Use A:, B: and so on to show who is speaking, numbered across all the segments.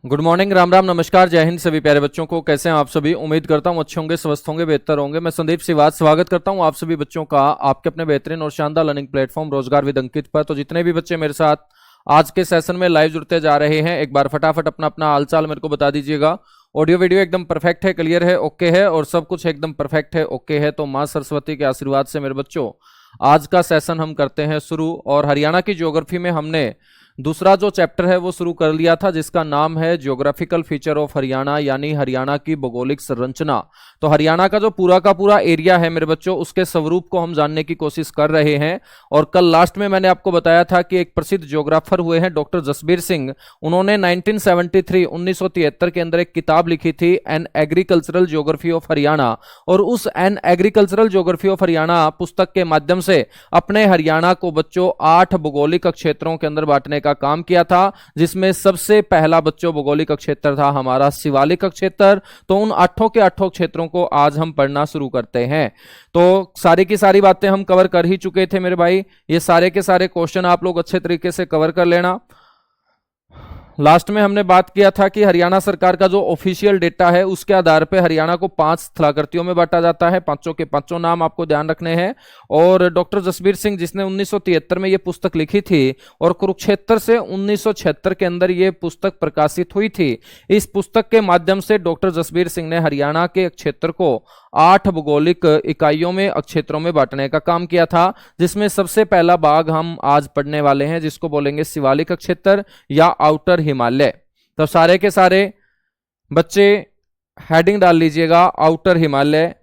A: Good morning, Ram Ram, नमस्कार, जय हिंद सभी प्यारे बच्चों को। कैसे हैं आप सभी? उम्मीद करता हूं अच्छे होंगे, स्वस्थ होंगे, बेहतर होंगे। मैं संदीप सिवाज स्वागत करता हूं आप सभी बच्चों का आपके अपने बेहतरीन और शानदार लर्निंग प्लेटफॉर्म रोजगार विद अंकित पर। तो जितने भी बच्चे मेरे साथ आज के सेशन में लाइव जुड़ते जा रहे हैं, एक बार फटाफट अपना अपना हालचाल मेरे को बता दीजिएगा। ऑडियो वीडियो एकदम परफेक्ट है, क्लियर है, ओके है, और सब कुछ एकदम परफेक्ट है, ओके है। तो माँ सरस्वती के आशीर्वाद से मेरे बच्चों आज का सेशन हम करते हैं शुरू। और हरियाणा की ज्योग्राफी में हमने दूसरा जो चैप्टर है वो शुरू कर लिया था, जिसका नाम है ज्योग्राफिकल फीचर ऑफ हरियाणा, यानी हरियाणा की भौगोलिक संरचना। तो हरियाणा का जो पूरा का पूरा एरिया है मेरे बच्चों, उसके स्वरूप को हम जानने की कोशिश कर रहे हैं। और कल लास्ट में मैंने आपको बताया था कि एक प्रसिद्ध ज्योग्राफर हुए हैं डॉक्टर जसबीर सिंह। उन्होंने 1973 के अंदर एक किताब लिखी थी, an agricultural geography of Haryana. और उस an agricultural geography of Haryana पुस्तक के माध्यम से अपने हरियाणा को बच्चों 8 भौगोलिक क्षेत्रों के अंदर बांटने का काम किया था, जिसमें सबसे पहला बच्चों भौगोलिक क्षेत्र था हमारा शिवालिक क्षेत्र। तो उन 8 के 8 क्षेत्रों को आज हम पढ़ना शुरू करते हैं। तो सारी की सारी बातें हम कवर कर ही चुके थे मेरे भाई। ये सारे के सारे क्वेश्चन आप लोग अच्छे तरीके से कवर कर लेना। लास्ट में हमने बात किया था कि हरियाणा सरकार का जो ऑफिशियल डेटा है उसके आधार पर हरियाणा को 5 स्थलाकृतियों में बांटा जाता है। पांचों के पांचों नाम आपको ध्यान रखने हैं। और डॉक्टर जसबीर सिंह, जिसने 1973 में ये पुस्तक लिखी थी, और कुरुक्षेत्र से 1976 के अंदर ये पुस्तक प्रकाशित हुई थी। इस पुस्तक के माध्यम से डॉक्टर जसबीर सिंह ने हरियाणा के क्षेत्र को 8 भौगोलिक इकाइयों में, क्षेत्रों में बांटने का काम किया था, जिसमें सबसे पहला भाग हम आज पढ़ने वाले हैं, जिसको बोलेंगे शिवालिक क्षेत्र या आउटर हिमालय। तो सारे के सारे बच्चे हेडिंग डाल लीजिएगा, आउटर हिमालय,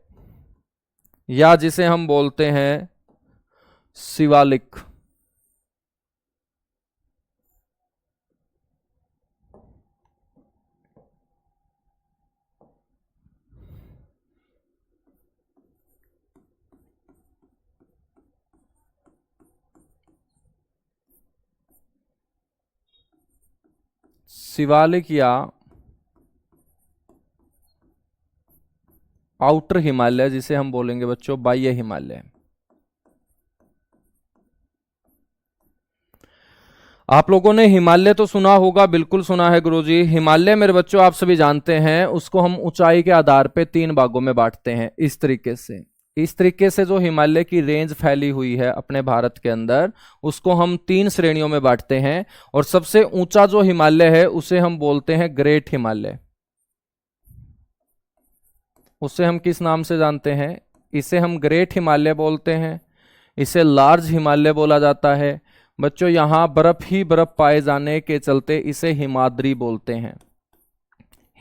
A: या जिसे हम बोलते हैं शिवालिक। शिवालिक या आउटर हिमालय, जिसे हम बोलेंगे बच्चों बाह्य हिमालय। आप लोगों ने हिमालय तो सुना होगा, बिल्कुल सुना है गुरुजी। हिमालय मेरे बच्चों आप सभी जानते हैं, उसको हम ऊंचाई के आधार पे 3 भागों में बांटते हैं। इस तरीके से जो हिमालय की रेंज फैली हुई है अपने भारत के अंदर, उसको हम 3 श्रेणियों में बांटते हैं। और सबसे ऊंचा जो हिमालय है उसे हम बोलते हैं ग्रेट हिमालय। उसे हम किस नाम से जानते हैं? इसे हम ग्रेट हिमालय बोलते हैं, इसे लार्ज हिमालय बोला जाता है। बच्चों यहां बर्फ ही बर्फ पाए जाने के चलते इसे हिमाद्री बोलते हैं।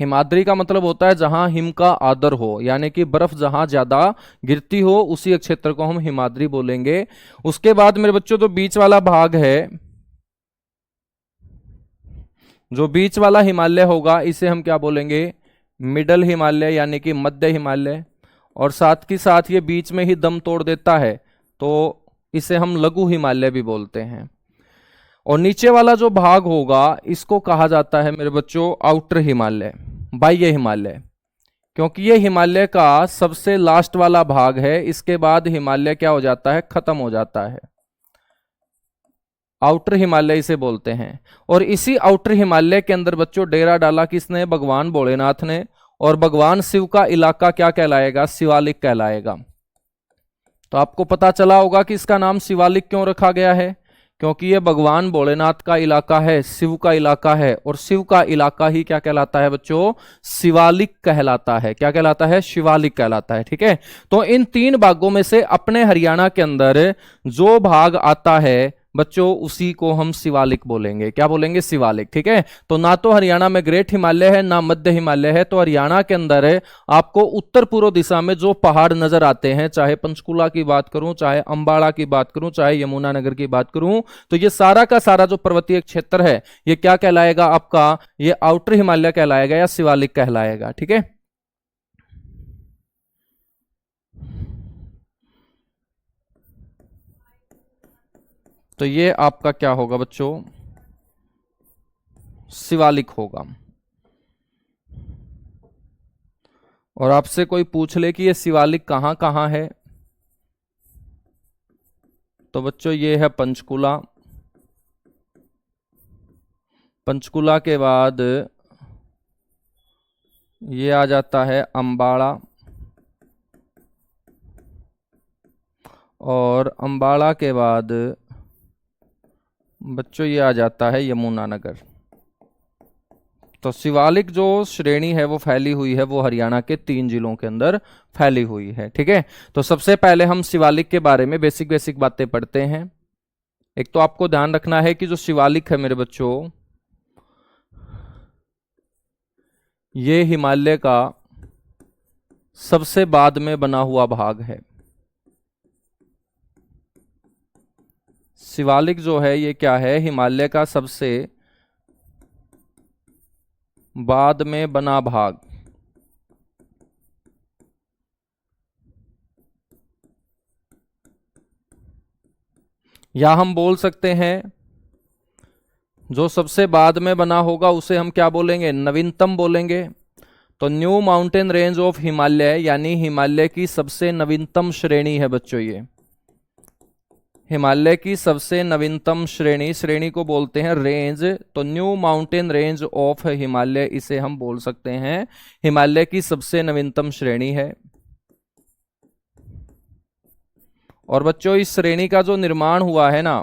A: हिमाद्री का मतलब होता है जहां हिम का आदर हो, यानी कि बर्फ जहां ज्यादा गिरती हो उसी क्षेत्र को हम हिमाद्री बोलेंगे। उसके बाद मेरे बच्चों जो बीच वाला भाग है, जो बीच वाला हिमालय होगा, इसे हम क्या बोलेंगे? मिडल हिमालय, यानी कि मध्य हिमालय। और साथ ही साथ ये बीच में ही दम तोड़ देता है, तो इसे हम लघु हिमालय भी बोलते हैं। और नीचे वाला जो भाग होगा इसको कहा जाता है मेरे बच्चों आउटर हिमालय, बाह्य हिमालय, क्योंकि ये हिमालय का सबसे लास्ट वाला भाग है। इसके बाद हिमालय क्या हो जाता है? खत्म हो जाता है। आउटर हिमालय इसे बोलते हैं। और इसी आउटर हिमालय के अंदर बच्चों डेरा डाला किसने? भगवान भोलेनाथ ने। और भगवान शिव का इलाका क्या कहलाएगा? शिवालिक कहलाएगा। तो आपको पता चला होगा कि इसका नाम शिवालिक क्यों रखा गया है, क्योंकि यह भगवान भोलेनाथ का इलाका है, शिव का इलाका है। और शिव का इलाका ही क्या कहलाता है बच्चों? शिवालिक कहलाता है। क्या कहलाता है? शिवालिक कहलाता है। ठीक है, तो इन 3 भागों में से अपने हरियाणा के अंदर जो भाग आता है बच्चों उसी को हम शिवालिक बोलेंगे। क्या बोलेंगे? शिवालिक। ठीक है, तो ना तो हरियाणा में ग्रेट हिमालय है ना मध्य हिमालय है। तो हरियाणा के अंदर आपको उत्तर पूर्व दिशा में जो पहाड़ नजर आते हैं, चाहे पंचकुला की बात करूं, चाहे अंबाला की बात करूं, चाहे यमुनानगर की बात करूं, तो ये सारा का सारा जो पर्वतीय क्षेत्र है ये क्या कहलाएगा आपका? ये आउटर हिमालय कहलाएगा या शिवालिक कहलाएगा। ठीक है, तो ये आपका क्या होगा बच्चों? शिवालिक होगा। और आपसे कोई पूछ ले कि ये शिवालिक कहां कहां है, तो बच्चों ये है पंचकुला। पंचकुला के बाद ये आ जाता है अम्बाड़ा, और अम्बाड़ा के बाद बच्चों ये आ जाता है यमुनानगर। तो शिवालिक जो श्रेणी है वो फैली हुई है, वो हरियाणा के 3 जिलों के अंदर फैली हुई है। ठीक है, तो सबसे पहले हम शिवालिक के बारे में बेसिक बेसिक बातें पढ़ते हैं। एक तो आपको ध्यान रखना है कि जो शिवालिक है मेरे बच्चों, ये हिमालय का सबसे बाद में बना हुआ भाग है। शिवालिक जो है ये क्या है, हिमालय का सबसे बाद में बना भाग। या हम बोल सकते हैं जो सबसे बाद में बना होगा उसे हम क्या बोलेंगे, नवीनतम बोलेंगे। तो new mountain range of Himalaya यानी हिमालय की सबसे नवीनतम श्रेणी है बच्चों ये। हिमालय की सबसे नवीनतम श्रेणी को बोलते हैं रेंज। तो new mountain range of Himalaya इसे हम बोल सकते हैं हिमालय की सबसे नवीनतम श्रेणी है। और बच्चों इस श्रेणी का जो निर्माण हुआ है ना,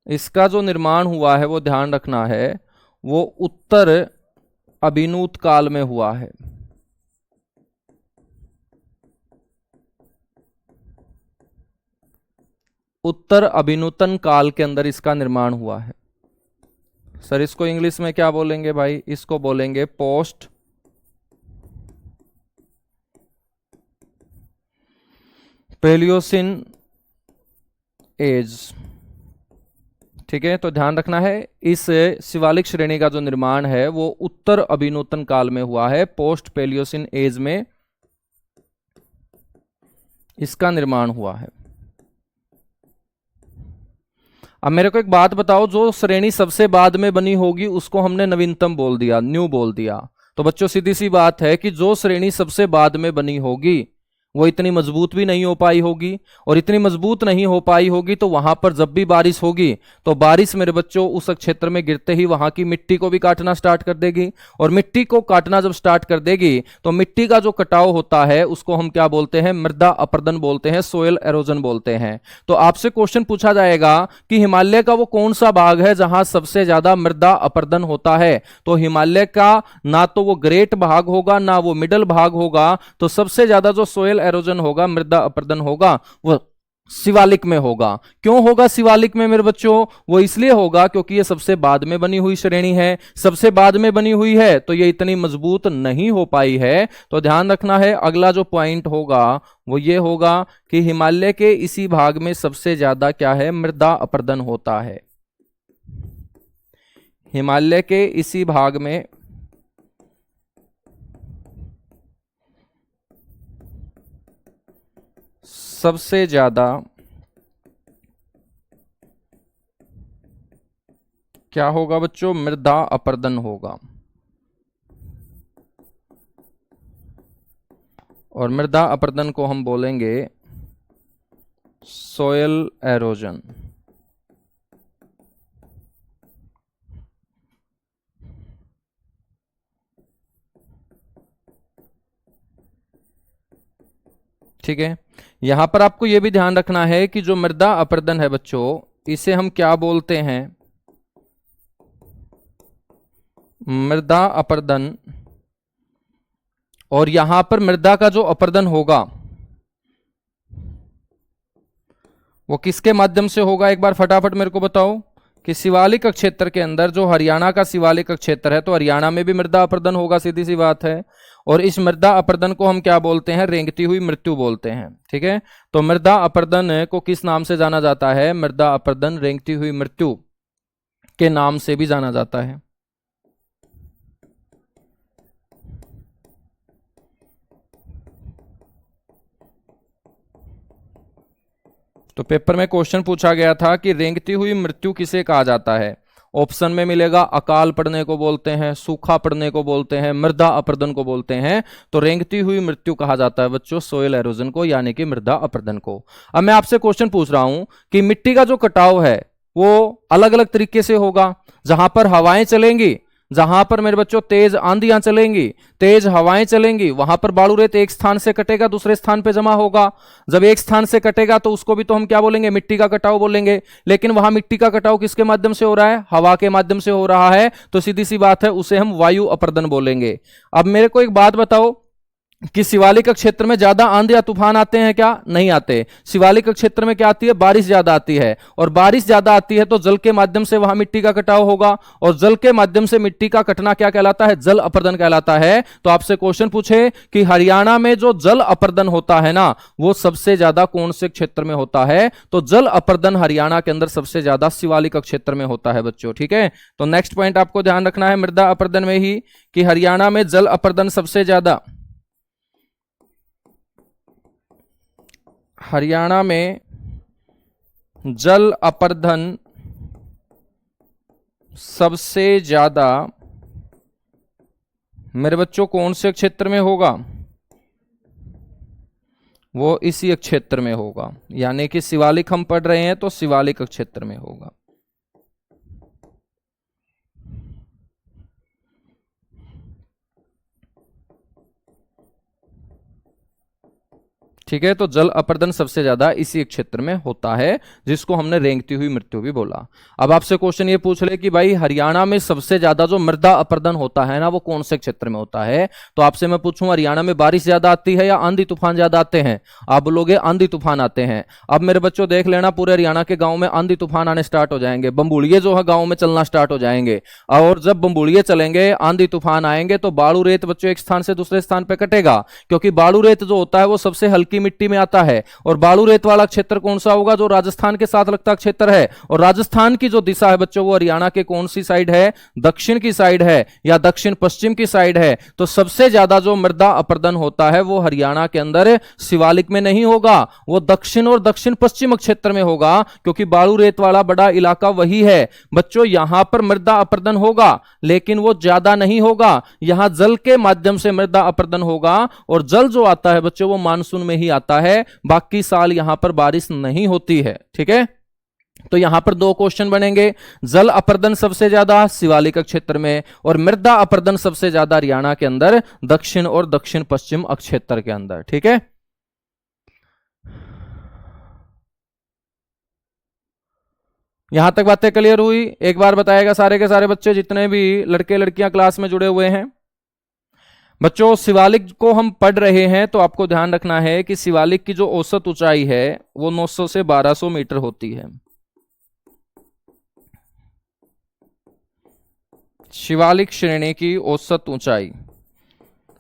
A: इसका जो निर्माण हुआ है वो ध्यान रखना है, वो उत्तर अभिनूत काल में हुआ है। उत्तर अभिनूतन काल के अंदर इसका निर्माण हुआ है। सर इसको इंग्लिश में क्या बोलेंगे भाई, इसको बोलेंगे पोस्ट पेलियोसिन एज। ठीक है, तो ध्यान रखना है इस शिवालिक श्रेणी का जो निर्माण है वो उत्तर अभिनूतन काल में हुआ है, पोस्ट पेलियोसिन एज में इसका निर्माण हुआ है। अब मेरे को एक बात बताओ, जो श्रेणी सबसे बाद में बनी होगी उसको हमने नवीनतम बोल दिया, न्यू बोल दिया। तो बच्चों सीधी सी बात है कि जो श्रेणी सबसे बाद में बनी होगी वो इतनी मजबूत भी नहीं हो पाई होगी, और इतनी मजबूत नहीं हो पाई होगी तो वहां पर जब भी बारिश होगी तो बारिश मेरे बच्चों उस क्षेत्र में गिरते ही वहां की मिट्टी को भी काटना स्टार्ट कर देगी। और मिट्टी को काटना जब स्टार्ट कर देगी तो मिट्टी का जो कटाव होता है उसको हम क्या बोलते हैं, मृदा अपरदन बोलते हैं, सोयल एरोजन बोलते हैं। तो आपसे क्वेश्चन पूछा जाएगा कि हिमालय का वो कौन सा भाग है जहां सबसे ज्यादा मृदा अपरदन होता है। तो हिमालय का ना तो वो ग्रेट भाग होगा ना वो मिडल भाग होगा, तो सबसे ज्यादा जो सोयल एरोजन होगा, मृदा अपरदन होगा, वो शिवालिक में होगा। क्यों होगा शिवालिक में मेरे बच्चों, वो इसलिए होगा क्योंकि ये सबसे बाद में बनी हुई श्रेणी है। सबसे बाद में बनी हुई है तो ये इतनी मजबूत नहीं हो पाई है। तो ध्यान रखना है, अगला जो पॉइंट होगा वो ये होगा कि हिमालय के इसी भाग में सबसे ज्यादा क्या है, मृदा अपरदन होता है। हिमालय के इसी भाग में सबसे ज्यादा क्या होगा बच्चों, मृदा अपरदन होगा। और मृदा अपरदन को हम बोलेंगे सोयल एरोजन। ठीक है, यहां पर आपको यह भी ध्यान रखना है कि जो मृदा अपरदन है बच्चों, इसे हम क्या बोलते हैं, मृदा अपरदन। और यहां पर मृदा का जो अपरदन होगा वो किसके माध्यम से होगा, एक बार फटाफट मेरे को बताओ। कि शिवालिक क्षेत्र के अंदर, जो हरियाणा का शिवालिक क्षेत्र है, तो हरियाणा में भी मृदा अपरदन होगा, सीधी सी बात है। और इस मृदा अपरदन को हम क्या बोलते हैं, रेंगती हुई मृत्यु बोलते हैं। ठीक है, तो मृदा अपरदन को किस नाम से जाना जाता है, मृदा अपरदन रेंगती हुई मृत्यु के नाम से भी जाना जाता है। तो पेपर में क्वेश्चन पूछा गया था कि रेंगती हुई मृत्यु किसे कहा जाता है। ऑप्शन में मिलेगा अकाल पड़ने को बोलते हैं, सूखा पड़ने को बोलते हैं, मृदा अपरदन को बोलते हैं। तो रेंगती हुई मृत्यु कहा जाता है बच्चों सोयल एरोजन को, यानी कि मृदा अपरदन को। अब मैं आपसे क्वेश्चन पूछ रहा हूं कि मिट्टी का जो कटाव है वो अलग अलग तरीके से होगा। जहां पर हवाएं चलेंगी, जहां पर मेरे बच्चों तेज आंधियां चलेंगी, तेज हवाएं चलेंगी, वहां पर बालू रेत एक स्थान से कटेगा, दूसरे स्थान पे जमा होगा। जब एक स्थान से कटेगा तो उसको भी तो हम क्या बोलेंगे, मिट्टी का कटाव बोलेंगे। लेकिन वहां मिट्टी का कटाव किसके माध्यम से हो रहा है, हवा के माध्यम से हो रहा है, तो सीधी सी बात है उसे हम वायु अपरदन बोलेंगे। अब मेरे को एक बात बताओ कि शिवालिक क्षेत्र में ज्यादा आंधी या तूफान आते हैं क्या? नहीं आते। शिवालिक क्षेत्र में क्या आती है, बारिश ज्यादा आती है, और बारिश ज्यादा आती है तो जल के माध्यम से वहां मिट्टी का कटाव होगा, और जल के माध्यम से मिट्टी का कटना क्या कहलाता है, जल अपरदन कहलाता है। तो आपसे क्वेश्चन पूछे कि हरियाणा में जो जल अपरदन होता है ना, वो सबसे ज्यादा कौन से क्षेत्र में होता है? तो जल अपरदन हरियाणा के अंदर सबसे ज्यादा शिवालिक क्षेत्र में होता है बच्चों, ठीक है। तो नेक्स्ट पॉइंट आपको ध्यान रखना है मृदा अपरदन में ही, कि हरियाणा में जल अपरदन सबसे ज्यादा, हरियाणा में जल अपरदन सबसे ज्यादा मेरे बच्चों कौन से क्षेत्र में होगा? वो इसी क्षेत्र में होगा, यानी कि शिवालिक हम पढ़ रहे हैं तो शिवालिक क्षेत्र में होगा। ठीक है, तो जल अपरदन सबसे ज्यादा इसी क्षेत्र में होता है, जिसको हमने रेंगती हुई मृत्यु भी बोला। अब आपसे क्वेश्चन ये पूछ ले कि भाई हरियाणा में सबसे ज्यादा जो मृदा अपरदन होता है ना, वो कौन से क्षेत्र में होता है? तो आपसे मैं पूछूं हरियाणा में बारिश ज्यादा आती है या आंधी तूफान ज्यादा आते हैं? आप बोलोगे आंधी तूफान आते हैं। अब मेरे बच्चों देख लेना, पूरे हरियाणा के गांव में आंधी तूफान आने स्टार्ट हो जाएंगे, बम्बुड़िए जो है गांव में चलना स्टार्ट हो जाएंगे, और जब बम्बुड़िए चलेंगे, आंधी तूफान आएंगे, तो बालू रेत बच्चों एक स्थान से दूसरे स्थान पर कटेगा, क्योंकि बालू रेत जो होता है वो सबसे हल्की मिट्टी में आता है। और बालू रेत वाला क्षेत्र कौन सा होगा? जो राजस्थान के साथ लगता क्षेत्र है। और राजस्थान की जो दिशा है बच्चों, वो हरियाणा के कौन सी साइड है? दक्षिण की साइड है, या दक्षिण पश्चिम की साइड है। तो सबसे ज्यादा जो मृदा अपरदन होता है वो हरियाणा के अंदर शिवालिक में नहीं होगा, वो दक्षिण और दक्षिण पश्चिम क्षेत्र में होगा, क्योंकि बालू रेत वाला बड़ा इलाका वही है बच्चों। यहां पर मृदा अपरदन होगा, लेकिन वो ज्यादा नहीं होगा, यहां जल के माध्यम से मृदा अपरदन होगा, और जल जो आता है बच्चों वो मानसून में ही आता है, बाकी साल यहां पर बारिश नहीं होती है, ठीक है। तो यहां पर दो क्वेश्चन बनेंगे, जल अपरदन सबसे ज्यादा शिवालिक क्षेत्र में, और मृदा अपरदन सबसे ज्यादा हरियाणा के अंदर दक्षिण और दक्षिण पश्चिम क्षेत्र के अंदर, ठीक है। यहां तक बातें क्लियर हुई? एक बार बताएगा सारे के सारे बच्चे, जितने भी लड़के लड़कियां क्लास में जुड़े हुए हैं। बच्चों शिवालिक को हम पढ़ रहे हैं, तो आपको ध्यान रखना है कि शिवालिक की जो औसत ऊंचाई है वो 900 से 1200 मीटर होती है। शिवालिक श्रेणी की औसत ऊंचाई।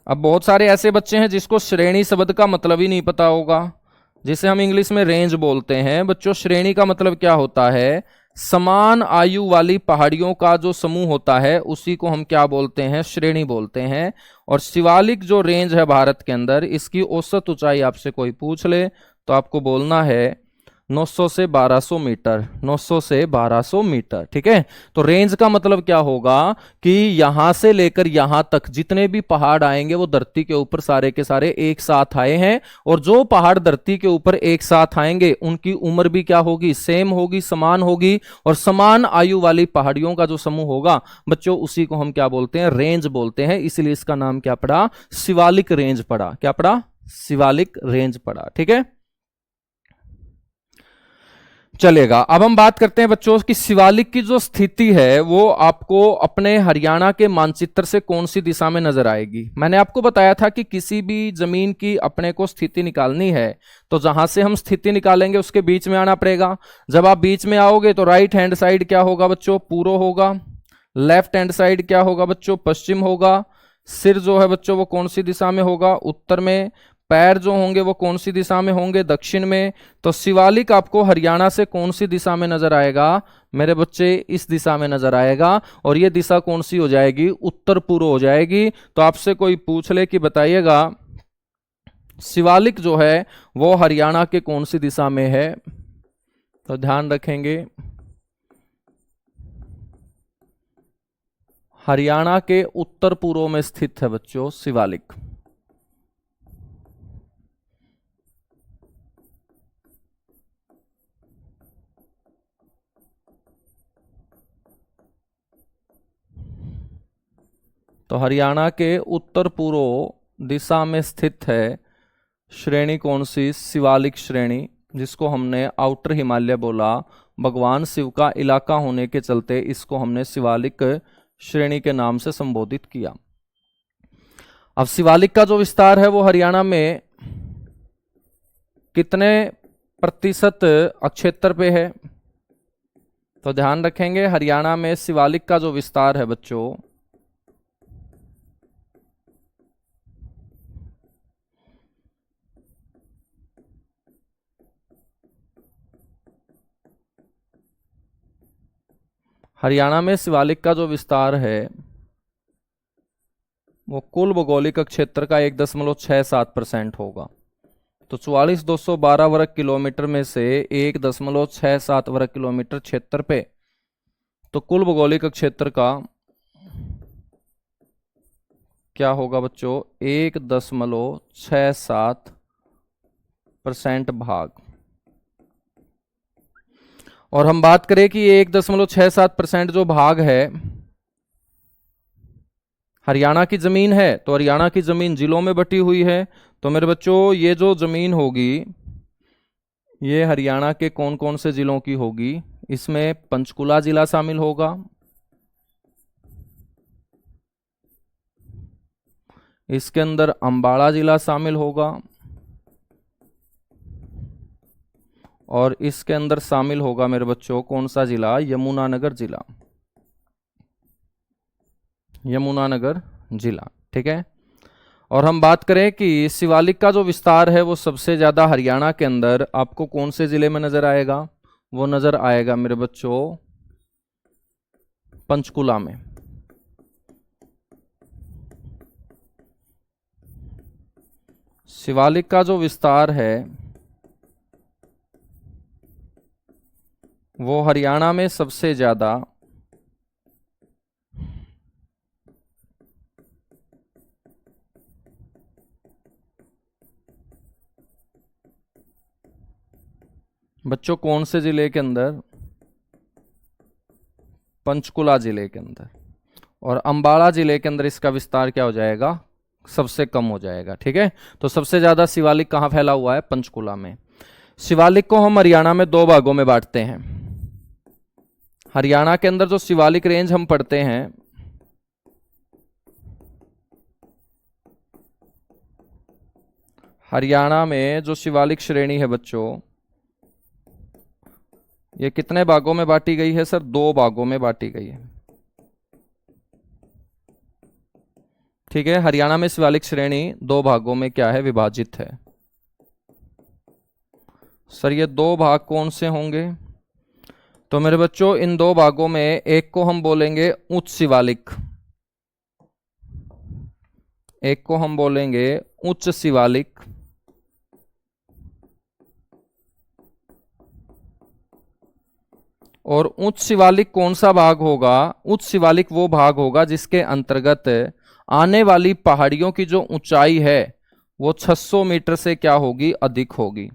A: अब बहुत सारे ऐसे बच्चे हैं जिसको श्रेणी शब्द का मतलब ही नहीं पता होगा, जिसे हम इंग्लिश में रेंज बोलते हैं। बच्चों श्रेणी का मतलब क्या होता है? समान आयु वाली पहाड़ियों का जो समूह होता है उसी को हम क्या बोलते हैं? श्रेणी बोलते हैं। और शिवालिक जो रेंज है भारत के अंदर, इसकी औसत ऊंचाई आपसे कोई पूछ ले तो आपको बोलना है 900 से 1200 मीटर, 900 से 1200 मीटर, ठीक है। तो रेंज का मतलब क्या होगा कि यहां से लेकर यहां तक जितने भी पहाड़ आएंगे वो धरती के ऊपर सारे के सारे एक साथ आए हैं, और जो पहाड़ धरती के ऊपर एक साथ आएंगे उनकी उम्र भी क्या होगी? सेम होगी, समान होगी। और समान आयु वाली पहाड़ियों का जो समूह होगा बच्चों, उसी को हम क्या बोलते हैं? रेंज बोलते हैं। इसलिए इसका नाम क्या पड़ा? शिवालिक रेंज पड़ा। क्या पड़ा? शिवालिक रेंज पड़ा, ठीक है। चलेगा। अब हम बात करते हैं बच्चों कि शिवालिक की जो स्थिति है वो आपको अपने हरियाणा के मानचित्र से कौन सी दिशा में नजर आएगी। मैंने आपको बताया था कि किसी भी जमीन की अपने को स्थिति निकालनी है तो जहां से हम स्थिति निकालेंगे उसके बीच में आना पड़ेगा। जब आप बीच में आओगे तो राइट हैंड साइड क्या होगा बच्चों? पूर्व होगा। लेफ्ट हैंड साइड क्या होगा बच्चों? पश्चिम होगा। सिर जो है बच्चों वो कौन सी दिशा में होगा? उत्तर में। पैर जो होंगे वो कौन सी दिशा में होंगे? दक्षिण में। तो शिवालिक आपको हरियाणा से कौन सी दिशा में नजर आएगा मेरे बच्चे? इस दिशा में नजर आएगा। और ये दिशा कौन सी हो जाएगी? उत्तर पूर्व हो जाएगी। तो आपसे कोई पूछ ले कि बताइएगा शिवालिक जो है वो हरियाणा के कौन सी दिशा में है, तो ध्यान रखेंगे हरियाणा के उत्तर पूर्व में स्थित है बच्चों शिवालिक। तो हरियाणा के उत्तर पूर्व दिशा में स्थित है श्रेणी कौन सी? शिवालिक श्रेणी, जिसको हमने आउटर हिमालय बोला। भगवान शिव का इलाका होने के चलते इसको हमने शिवालिक श्रेणी के नाम से संबोधित किया। अब शिवालिक का जो विस्तार है वो हरियाणा में कितने प्रतिशत क्षेत्र पे है? तो ध्यान रखेंगे, हरियाणा में शिवालिक का जो विस्तार है बच्चों, हरियाणा में शिवालिक का जो विस्तार है वो कुल भौगोलिक क्षेत्र का 1.67% होगा। तो 44,212 वर्ग किलोमीटर में से 1.67 वर्ग किलोमीटर क्षेत्र पे, तो कुल भौगोलिक क्षेत्र का क्या होगा बच्चों? 1.67% भाग। और हम बात करें कि ये 1.67% जो भाग है हरियाणा की जमीन है, तो हरियाणा की जमीन जिलों में बटी हुई है। तो मेरे बच्चों ये जो जमीन होगी ये हरियाणा के कौन कौन से जिलों की होगी? इसमें पंचकुला जिला शामिल होगा, इसके अंदर अंबाला जिला शामिल होगा, और इसके अंदर शामिल होगा मेरे बच्चों कौन सा जिला? यमुनानगर जिला। यमुनानगर जिला, ठीक है। और हम बात करें कि शिवालिक का जो विस्तार है वो सबसे ज्यादा हरियाणा के अंदर आपको कौन से जिले में नजर आएगा? वो नजर आएगा मेरे बच्चों पंचकुला में। शिवालिक का जो विस्तार है वो हरियाणा में सबसे ज्यादा बच्चों कौन से जिले के अंदर? पंचकुला जिले के अंदर। और अंबाला जिले के अंदर इसका विस्तार क्या हो जाएगा? सबसे कम हो जाएगा, ठीक है। तो सबसे ज्यादा शिवालिक कहां फैला हुआ है? पंचकुला में। शिवालिक को हम हरियाणा में दो भागों में बांटते हैं। हरियाणा के अंदर जो शिवालिक रेंज हम पढ़ते हैं हरियाणा में जो शिवालिक श्रेणी है बच्चों ये कितने भागों में बांटी गई है? सर, दो भागों में बांटी गई है, ठीक है। हरियाणा में शिवालिक श्रेणी दो भागों में क्या है? विभाजित है। सर ये दो भाग कौन से होंगे? तो मेरे बच्चों इन दो भागों में एक को हम बोलेंगे उच्च शिवालिक, एक को हम बोलेंगे उच्च शिवालिक, और उच्च शिवालिक कौन सा भाग होगा? उच्च शिवालिक वो भाग होगा जिसके अंतर्गत आने वाली पहाड़ियों की जो ऊंचाई है वो 600 मीटर से क्या होगी? अधिक होगी।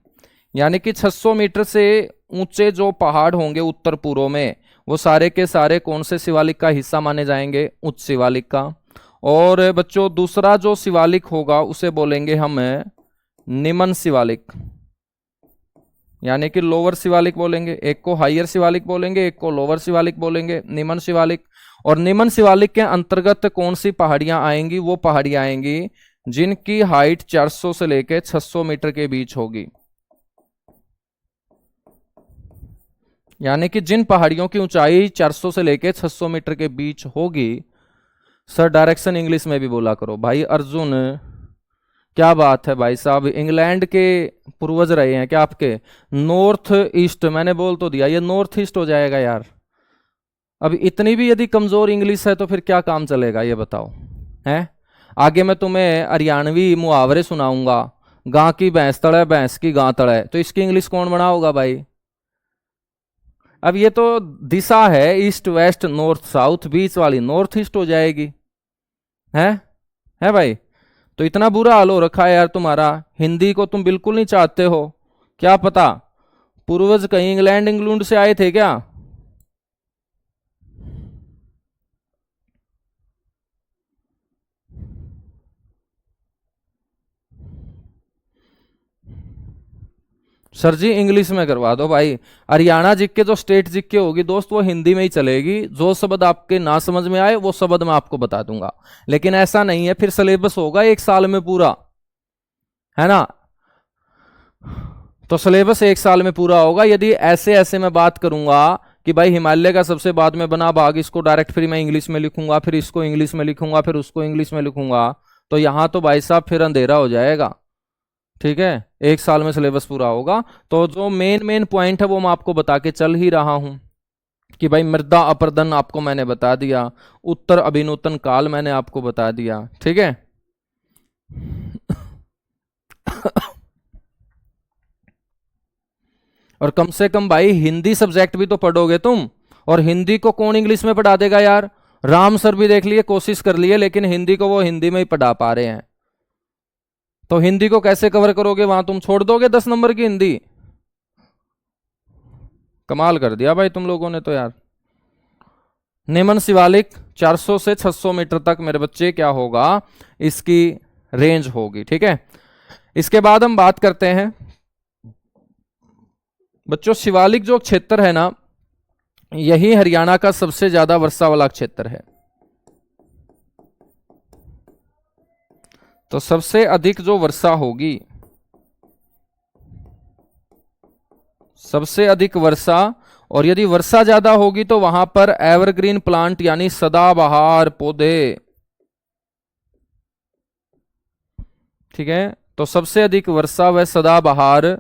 A: यानी कि 600 मीटर से ऊंचे जो पहाड़ होंगे उत्तर पूर्व में वो सारे के सारे कौन से शिवालिक का हिस्सा माने जाएंगे? उच्च शिवालिक का। और बच्चों दूसरा जो शिवालिक होगा उसे बोलेंगे हम निम्न शिवालिक, यानी कि लोअर शिवालिक बोलेंगे। एक को हायर शिवालिक बोलेंगे, एक को लोअर शिवालिक बोलेंगे, निम्न शिवालिक। और निम्न शिवालिक के अंतर्गत कौन सी पहाड़ियां आएंगी? वो पहाड़ियां आएंगी जिनकी हाइट 400 से लेकर 600 मीटर के बीच होगी। यानी कि जिन पहाड़ियों की ऊंचाई 400 से लेकर 600 मीटर के बीच होगी। सर डायरेक्शन इंग्लिश में भी बोला करो भाई। अर्जुन क्या बात है भाई साहब, इंग्लैंड के पूर्वज रहे हैं क्या आपके? नॉर्थ ईस्ट मैंने बोल तो दिया, ये नॉर्थ ईस्ट हो जाएगा यार। अब इतनी भी यदि कमजोर इंग्लिश है तो फिर क्या काम चलेगा ये बताओ हैं? आगे मैं तुम्हें हरियाणवी मुहावरे सुनाऊंगा, गां की भैंस तड़े भैंस की गां तड़े, तो इसकी इंग्लिश कौन बनाओगा भाई? अब ये तो दिशा है ईस्ट वेस्ट नॉर्थ साउथ, बीच वाली नॉर्थ ईस्ट हो जाएगी। है भाई? तो इतना बुरा हाल हो रखा है यार तुम्हारा, हिंदी को तुम बिल्कुल नहीं चाहते हो। क्या पता पूर्वज कहीं इंग्लैंड इंग्लैंड से आए थे क्या? सर जी इंग्लिश में करवा दो भाई। हरियाणा जीके जो स्टेट जीके होगी दोस्त वो हिंदी में ही चलेगी, जो शब्द आपके ना समझ में आए वो शब्द मैं आपको बता दूंगा। लेकिन ऐसा नहीं है, फिर सिलेबस होगा एक साल में पूरा, है ना। तो सिलेबस एक साल में पूरा होगा। यदि ऐसे ऐसे मैं बात करूंगा कि भाई हिमालय का सबसे बाद में बना भाग, इसको डायरेक्ट फिर मैं इंग्लिश में लिखूंगा, फिर इसको इंग्लिश में लिखूंगा, फिर उसको इंग्लिश में लिखूंगा, तो यहां तो भाई साहब फिर अंधेरा हो जाएगा। ठीक है, एक साल में सिलेबस पूरा होगा। तो जो मेन मेन पॉइंट है वो मैं आपको बता के चल ही रहा हूं कि भाई मृदा अपर्दन आपको मैंने बता दिया, उत्तर अभिनूतन काल मैंने आपको बता दिया। ठीक है और कम से कम भाई हिंदी सब्जेक्ट भी तो पढ़ोगे तुम, और हिंदी को कौन इंग्लिश में पढ़ा देगा यार। राम सर भी देख लिए, कोशिश कर लिए, लेकिन हिंदी को वो हिंदी में ही पढ़ा पा रहे हैं। तो हिंदी को कैसे कवर करोगे, वहां तुम छोड़ दोगे 10 नंबर की हिंदी। कमाल कर दिया भाई तुम लोगों ने तो यार। नेमन शिवालिक 400 से 600 मीटर तक मेरे बच्चे क्या होगा, इसकी रेंज होगी। ठीक है, इसके बाद हम बात करते हैं बच्चों, शिवालिक जो क्षेत्र है ना, यही हरियाणा का सबसे ज्यादा वर्षा वाला क्षेत्र है। तो सबसे अधिक जो वर्षा होगी, सबसे अधिक वर्षा, और यदि वर्षा ज्यादा होगी तो वहां पर एवरग्रीन प्लांट यानी सदाबहार पौधे। ठीक है, तो सबसे अधिक वर्षा व सदाबहार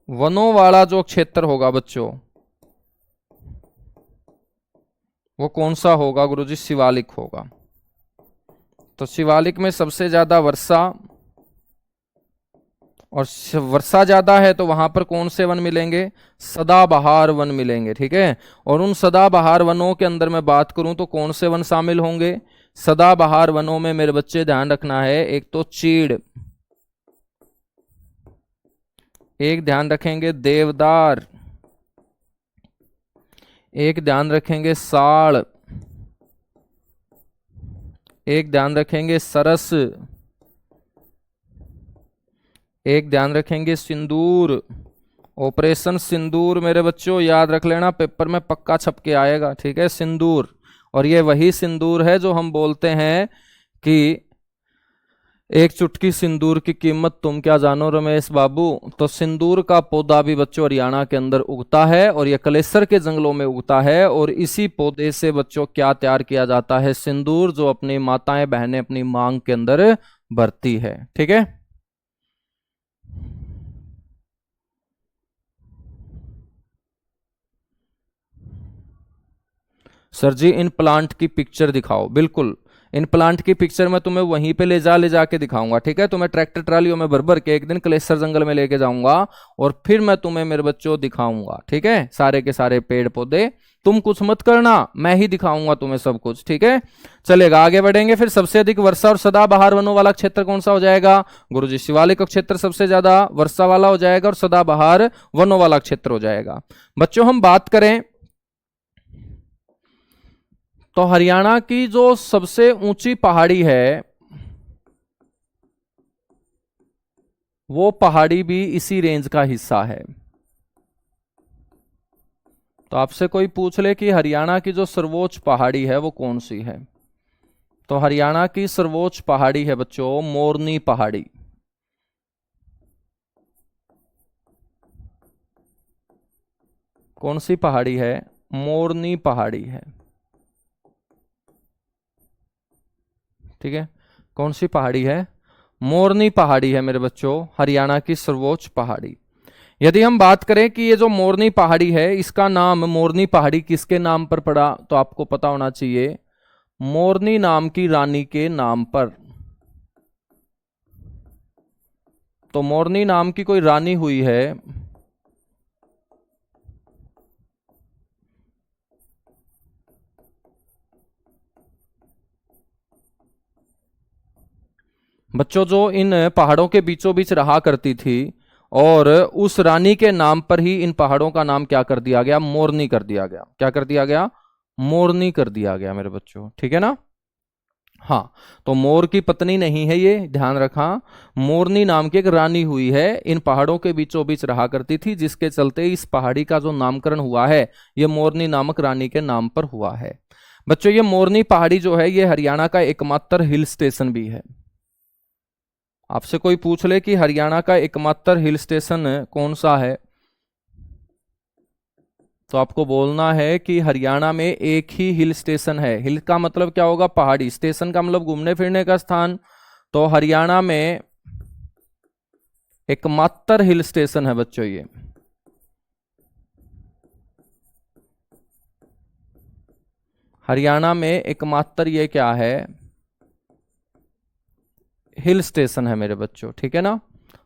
A: वनों वाला जो क्षेत्र होगा बच्चों, वो कौन सा होगा गुरुजी, शिवालिक होगा। तो शिवालिक में सबसे ज्यादा वर्षा, और वर्षा ज्यादा है तो वहां पर कौन से वन मिलेंगे, सदाबहार वन मिलेंगे। ठीक है, और उन सदाबहार वनों के अंदर मैं बात करूं तो कौन से वन शामिल होंगे, सदाबहार वनों में मेरे बच्चे ध्यान रखना है, एक तो चीड़, एक ध्यान रखेंगे देवदार, एक ध्यान रखेंगे साड़, एक ध्यान रखेंगे सरस, एक ध्यान रखेंगे सिंदूर। ऑपरेशन सिंदूर मेरे बच्चों याद रख लेना, पेपर में पक्का छप के आएगा। ठीक है, सिंदूर, और ये वही सिंदूर है जो हम बोलते हैं कि एक चुटकी सिंदूर की कीमत तुम क्या जानो रमेश बाबू। तो सिंदूर का पौधा भी बच्चों हरियाणा के अंदर उगता है, और यह कलेसर के जंगलों में उगता है, और इसी पौधे से बच्चों क्या तैयार किया जाता है, सिंदूर, जो अपनी माताएं बहनें अपनी मांग के अंदर भरती है। ठीक है, सर जी इन प्लांट की पिक्चर दिखाओ। बिल्कुल, इन प्लांट की पिक्चर मैं तुम्हें वहीं पे ले जाके दिखाऊंगा। ठीक है, तुम्हें ट्रैक्टर ट्रालियों में भर भर के एक दिन कलेसर जंगल में लेके जाऊंगा, और फिर मैं तुम्हें मेरे बच्चों दिखाऊंगा। ठीक है, सारे के सारे पेड़ पौधे, तुम कुछ मत करना, मैं ही दिखाऊंगा तुम्हें सब कुछ। ठीक है, चलेगा, आगे बढ़ेंगे। फिर सबसे अधिक वर्षा और सदाबहार वनों वाला क्षेत्र कौन सा हो जाएगा गुरुजी, शिवालिक का क्षेत्र सबसे ज्यादा वर्षा वाला हो जाएगा, और सदाबहार वनों वाला क्षेत्र हो जाएगा। बच्चों हम बात करें तो हरियाणा की जो सबसे ऊंची पहाड़ी है, वो पहाड़ी भी इसी रेंज का हिस्सा है। तो आपसे कोई पूछ ले कि हरियाणा की जो सर्वोच्च पहाड़ी है वो कौन सी है, तो हरियाणा की सर्वोच्च पहाड़ी है बच्चों मोरनी पहाड़ी। कौन सी पहाड़ी है, मोरनी पहाड़ी है। ठीक है, कौन सी पहाड़ी है, मोरनी पहाड़ी है मेरे बच्चों, हरियाणा की सर्वोच्च पहाड़ी। यदि हम बात करें कि ये जो मोरनी पहाड़ी है, इसका नाम मोरनी पहाड़ी किसके नाम पर पड़ा, तो आपको पता होना चाहिए, मोरनी नाम की रानी के नाम पर। तो मोरनी नाम की कोई रानी हुई है, बच्चों, जो इन पहाड़ों के बीचों बीच रहा करती थी, और उस रानी के नाम पर ही इन पहाड़ों का नाम क्या कर दिया गया, मोरनी कर दिया गया। क्या कर दिया गया, मोरनी कर दिया गया मेरे बच्चों। ठीक है ना, हाँ, तो मोर की पत्नी नहीं है ये, ध्यान रखा। मोरनी नाम की एक रानी हुई है, इन पहाड़ों के बीचों बीच रहा करती थी, जिसके चलते इस पहाड़ी का जो नामकरण हुआ है ये मोरनी नामक रानी के नाम पर हुआ है। बच्चों, ये मोरनी पहाड़ी जो है ये हरियाणा का एकमात्र हिल स्टेशन भी है। आपसे कोई पूछ ले कि हरियाणा का एकमात्र हिल स्टेशन कौन सा है, तो आपको बोलना है कि हरियाणा में एक ही हिल स्टेशन है। हिल का मतलब क्या होगा? पहाड़ी। स्टेशन का मतलब घूमने फिरने का स्थान। तो हरियाणा में एकमात्र हिल स्टेशन है बच्चों ये। हरियाणा में एकमात्र ये क्या है? हिल स्टेशन है मेरे बच्चों, ठीक है ना।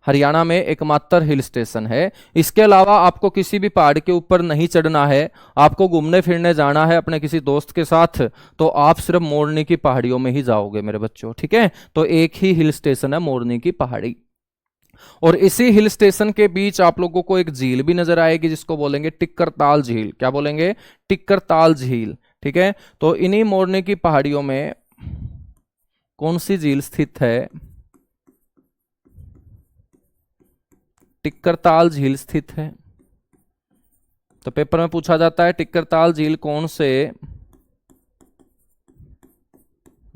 A: हरियाणा में एकमात्र हिल स्टेशन है। इसके अलावा आपको किसी भी पहाड़ के ऊपर नहीं चढ़ना है, आपको घूमने फिरने जाना है अपने किसी दोस्त के साथ, तो आप सिर्फ मोरनी की पहाड़ियों में ही जाओगे मेरे बच्चों, ठीक है। तो एक ही हिल स्टेशन है मोरनी की पहाड़ी। और इसी हिल स्टेशन के बीच आप लोगों को एक झील भी नजर आएगी जिसको बोलेंगे टिक्कर ताल झील। क्या बोलेंगे? टिक्कर ताल झील, ठीक है। तो इन्हीं मोरनी की पहाड़ियों में कौन सी झील स्थित है? टिक्करताल झील स्थित है। तो पेपर में पूछा जाता है टिक्करताल झील कौन से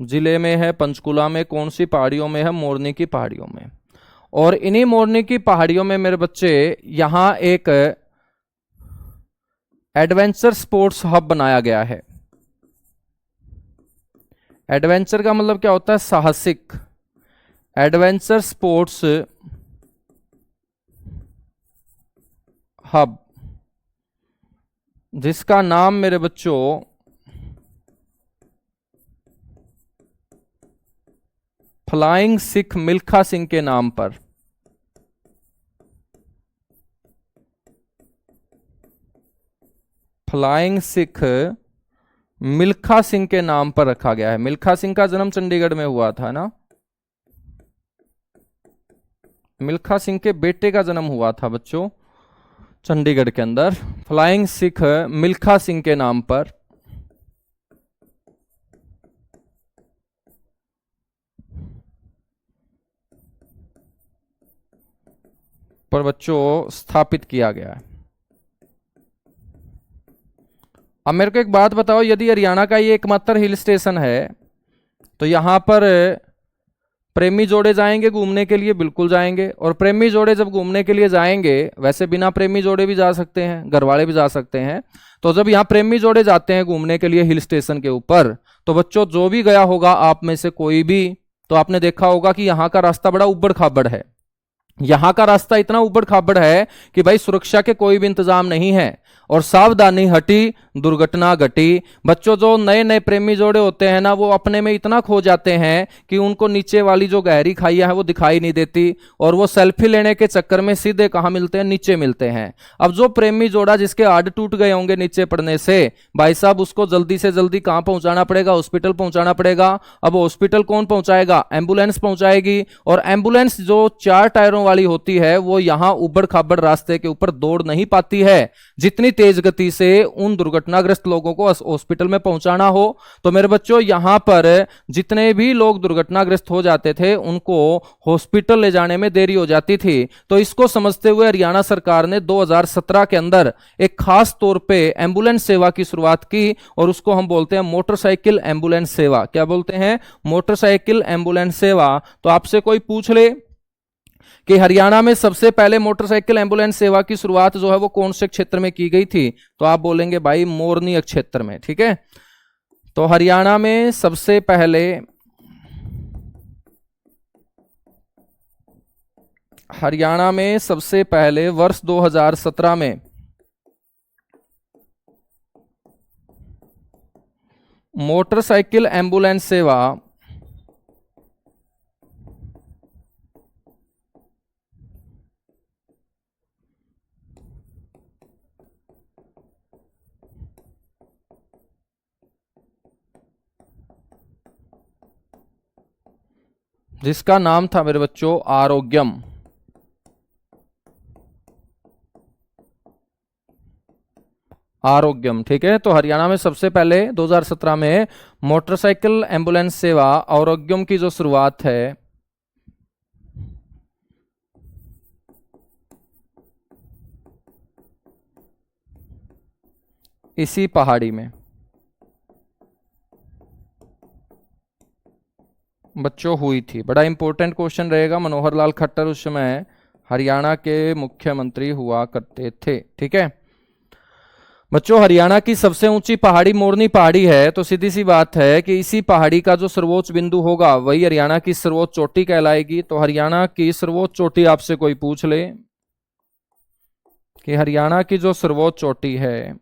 A: जिले में है, पंचकुला में, कौन सी पहाड़ियों में है? मोरनी की पहाड़ियों में। और इन्हीं मोरनी की पहाड़ियों में मेरे बच्चे यहां एक एडवेंचर स्पोर्ट्स हब बनाया गया है। एडवेंचर का मतलब क्या होता है? साहसिक। एडवेंचर स्पोर्ट्स हब, जिसका नाम मेरे बच्चों फ्लाइंग सिख मिल्खा सिंह के नाम पर, फ्लाइंग सिख मिल्खा सिंह के नाम पर रखा गया है। मिल्खा सिंह का जन्म चंडीगढ़ में हुआ था ना। मिल्खा सिंह के बेटे का जन्म हुआ था बच्चों चंडीगढ़ के अंदर। फ्लाइंग सिख मिल्खा सिंह के नाम पर बच्चों स्थापित किया गया है। अब मेरे को एक बात बताओ, यदि हरियाणा का ये एकमात्र हिल स्टेशन है तो यहां पर प्रेमी जोड़े जाएंगे घूमने के लिए? बिल्कुल जाएंगे। और प्रेमी जोड़े जब घूमने के लिए जाएंगे, वैसे बिना प्रेमी जोड़े भी जा सकते हैं, घर वाले भी जा सकते हैं, तो जब यहाँ प्रेमी जोड़े जाते हैं घूमने के लिए हिल स्टेशन के ऊपर, तो बच्चों जो भी गया होगा आप में से कोई भी, तो आपने देखा होगा कि यहाँ का रास्ता बड़ा उबड़ खाबड़ है। यहां का रास्ता इतना उबड़ खाबड़ है कि भाई सुरक्षा के कोई भी इंतजाम नहीं है, और सावधानी हटी दुर्घटना घटी। बच्चों, जो नए नए प्रेमी जोड़े होते हैं ना, वो अपने में इतना खो जाते हैं कि उनको नीचे वाली जो गहरी खाइयां है वो दिखाई नहीं देती, और वो सेल्फी लेने के चक्कर में सीधे कहां मिलते हैं? नीचे मिलते हैं। अब जो प्रेमी जोड़ा जिसके हाड टूट गए होंगे नीचे पड़ने से, भाई साहब उसको जल्दी से जल्दी कहां पहुंचाना पड़ेगा? हॉस्पिटल पहुंचाना पड़ेगा। अब हॉस्पिटल कौन पहुंचाएगा? एम्बुलेंस पहुंचाएगी। और एम्बुलेंस जो 4 टायरों वाली होती है वो यहां उबड़ खाबड़ रास्ते के ऊपर दौड़ नहीं पाती है जितनी तेज गति से उन दुर्घटनाग्रस्त लोगों को हॉस्पिटल में पहुंचाना हो। तो मेरे बच्चों, यहां पर जितने भी लोग दुर्घटनाग्रस्त हो जाते थे उनको हॉस्पिटल ले जाने में देरी हो जाती थी। तो इसको समझते हुए हरियाणा सरकार ने 2017 के अंदर एक खास तौर पे एम्बुलेंस सेवा की शुरुआत की, और उसको हम बोलते हैं मोटरसाइकिल एम्बुलेंस सेवा। क्या बोलते हैं? मोटरसाइकिल एम्बुलेंस सेवा। तो आपसे कोई पूछ ले कि हरियाणा में सबसे पहले मोटरसाइकिल एम्बुलेंस सेवा की शुरुआत जो है वो कौन से क्षेत्र में की गई थी, तो आप बोलेंगे भाई मोरनी क्षेत्र में, ठीक है। तो हरियाणा में सबसे पहले वर्ष 2017 में मोटरसाइकिल एम्बुलेंस सेवा जिसका नाम था मेरे बच्चों आरोग्यम, आरोग्यम। ठीक है, तो हरियाणा में सबसे पहले 2017 में मोटरसाइकिल एम्बुलेंस सेवा आरोग्यम की जो शुरुआत है इसी पहाड़ी में बच्चों हुई थी। बड़ा इंपॉर्टेंट क्वेश्चन रहेगा। मनोहर लाल खट्टर उस समय हरियाणा के मुख्यमंत्री हुआ करते थे। ठीक है बच्चों, हरियाणा की सबसे ऊंची पहाड़ी मोरनी पहाड़ी है, तो सीधी सी बात है कि इसी पहाड़ी का जो सर्वोच्च बिंदु होगा वही हरियाणा की सर्वोच्च चोटी कहलाएगी। तो हरियाणा की सर्वोच्च चोटी आपसे कोई पूछ ले कि हरियाणा की जो सर्वोच्च चोटी है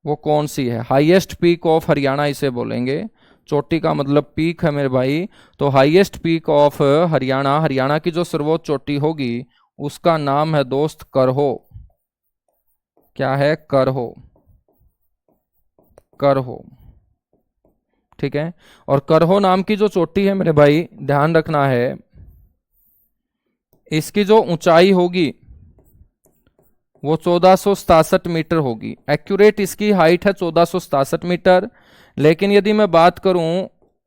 A: वो कौन सी है, हाईएस्ट पीक ऑफ हरियाणा इसे बोलेंगे। चोटी का मतलब पीक है मेरे भाई। तो highest peak of Haryana, Haryana की जो सर्वोच्च चोटी होगी उसका नाम है दोस्त करहो। क्या है? करहो। करहो। ठीक है, और करहो नाम की जो चोटी है मेरे भाई, ध्यान रखना है इसकी जो ऊंचाई होगी वो 1467 मीटर होगी। एक्यूरेट इसकी हाइट है 1467 मीटर। लेकिन यदि मैं बात करूं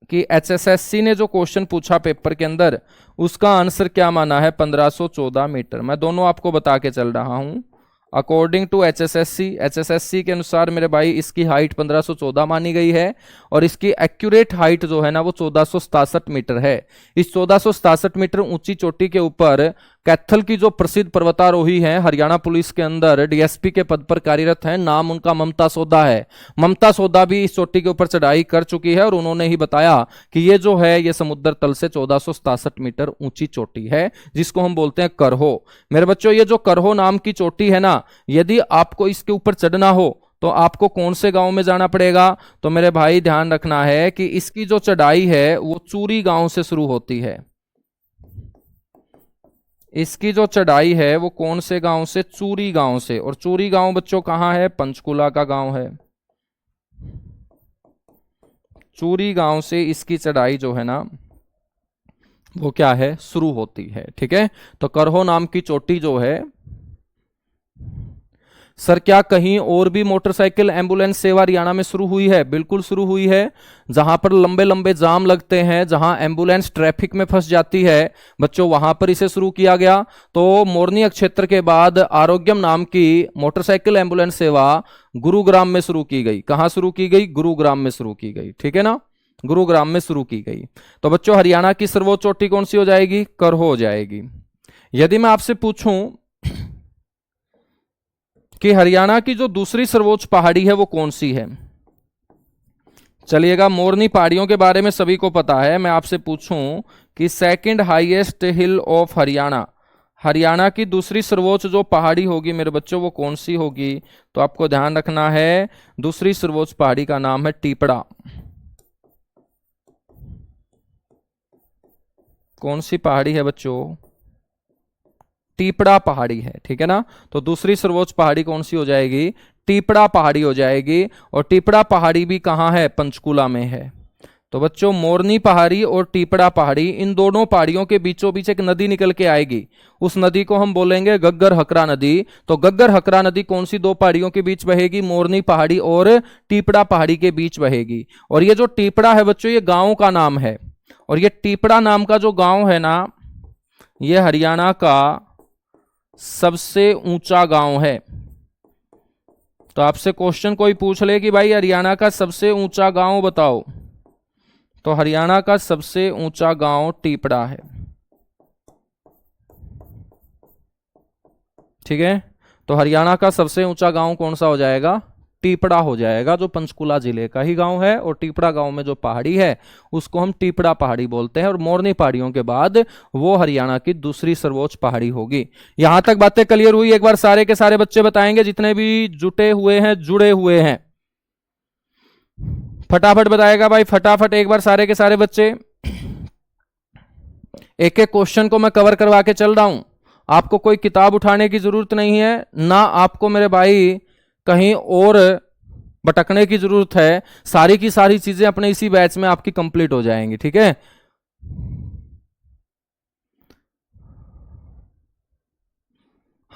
A: कि एचएसएससी ने जो क्वेश्चन पूछा पेपर के अंदर उसका आंसर क्या माना है, 1514 मीटर। मैं दोनों आपको बता के चल रहा हूं। अकॉर्डिंग टू एचएसएससी के अनुसार मेरे भाई इसकी हाइट 1514 मानी गई है और इसकी एक्यूरेट हाइट जो है ना वो 1467 मीटर है। इस 1467 मीटर ऊंची चोटी के ऊपर कैथल की जो प्रसिद्ध पर्वतारोही हैं, हरियाणा पुलिस के अंदर डीएसपी के पद पर कार्यरत हैं, नाम उनका ममता सोदा है। ममता सोदा भी इस चोटी के ऊपर चढ़ाई कर चुकी है और उन्होंने ही बताया कि ये जो है ये समुद्र तल से 1467 मीटर ऊंची चोटी है, जिसको हम बोलते हैं करहो। मेरे बच्चों, ये जो करहो नाम की चोटी है ना, यदि आपको इसके ऊपर चढ़ना हो तो आपको कौन से गांव में जाना पड़ेगा? तो मेरे भाई ध्यान रखना है कि इसकी जो चढ़ाई है वो चूरी गांव से शुरू होती है। इसकी जो चढ़ाई है वो कौन से गांव से? चूरी गांव से। और चूरी गांव बच्चों कहां है? पंचकुला का गांव है। चूरी गांव से इसकी चढ़ाई जो है ना वो क्या है? शुरू होती है। ठीक है, तो करहो नाम की चोटी जो है, सर क्या कहीं और भी मोटरसाइकिल एम्बुलेंस सेवा हरियाणा में शुरू हुई है? बिल्कुल शुरू हुई है। जहां पर लंबे लंबे जाम लगते हैं, जहां एम्बुलेंस ट्रैफिक में फंस जाती है बच्चों, वहां पर इसे शुरू किया गया। तो मोरनी क्षेत्र के बाद आरोग्यम नाम की मोटरसाइकिल एम्बुलेंस सेवा गुरुग्राम में शुरू की गई। कहां शुरू की गई? गुरुग्राम में शुरू की गई। ठीक है ना, गुरुग्राम में शुरू की गई। तो बच्चों हरियाणा की सर्वोच्च चोटी कौन सी हो जाएगी? करहो हो जाएगी। यदि मैं आपसे पूछूं कि हरियाणा की जो दूसरी सर्वोच्च पहाड़ी है वो कौन सी है? चलिएगा, मोरनी पहाड़ियों के बारे में सभी को पता है। मैं आपसे पूछूं कि second highest hill of Haryana, Haryana की दूसरी सर्वोच्च जो पहाड़ी होगी मेरे बच्चों वो कौन सी होगी? तो आपको ध्यान रखना है, दूसरी सर्वोच्च पहाड़ी का नाम है टीपड़ा। कौन सी पहाड़ी है बच्चों? टीपड़ा पहाड़ी है। ठीक है ना, तो दूसरी सर्वोच्च पहाड़ी कौन सी हो जाएगी? टीपड़ा पहाड़ी हो जाएगी। और टीपड़ा पहाड़ी भी कहां है? पंचकुला में है। तो बच्चों मोरनी पहाड़ी और टीपड़ा पहाड़ी, इन दोनों पहाड़ियों के बीचों बीच एक नदी निकल के आएगी। उस नदी को हम बोलेंगे गग्गर हकरा नदी। तो गग्गर हकरा नदी कौन सी दो पहाड़ियों के बीच बहेगी? मोरनी पहाड़ी और टीपड़ा पहाड़ी के बीच बहेगी। और ये जो टीपड़ा है बच्चों ये गांव का नाम है। और ये टीपड़ा नाम का जो गांव है ना, ये हरियाणा का सबसे ऊंचा गांव है। तो आपसे क्वेश्चन कोई पूछ ले कि भाई हरियाणा का सबसे ऊंचा गांव बताओ, तो हरियाणा का सबसे ऊंचा गांव टीपड़ा है। ठीक है, तो हरियाणा का सबसे ऊंचा गांव कौन सा हो जाएगा? टीपड़ा हो जाएगा, जो पंचकुला जिले का ही गांव है। और टीपड़ा गांव में जो पहाड़ी है उसको हम टीपड़ा पहाड़ी बोलते हैं। और मोरनी पहाड़ियों के बाद वो हरियाणा की दूसरी सर्वोच्च पहाड़ी होगी। यहां तक बातें क्लियर हुई? एक बार सारे के सारे बच्चे बताएंगे, जितने भी जुटे हुए हैं, जुड़े हुए हैं, फटाफट बताएगा भाई, फटाफट एक बार सारे के सारे बच्चे। एक एक क्वेश्चन को मैं कवर करवा के चल रहा हूं। आपको कोई किताब उठाने की जरूरत नहीं है, ना आपको मेरे भाई कहीं और भटकने की जरूरत है। सारी की सारी चीजें अपने इसी बैच में आपकी कंप्लीट हो जाएंगी। ठीक है,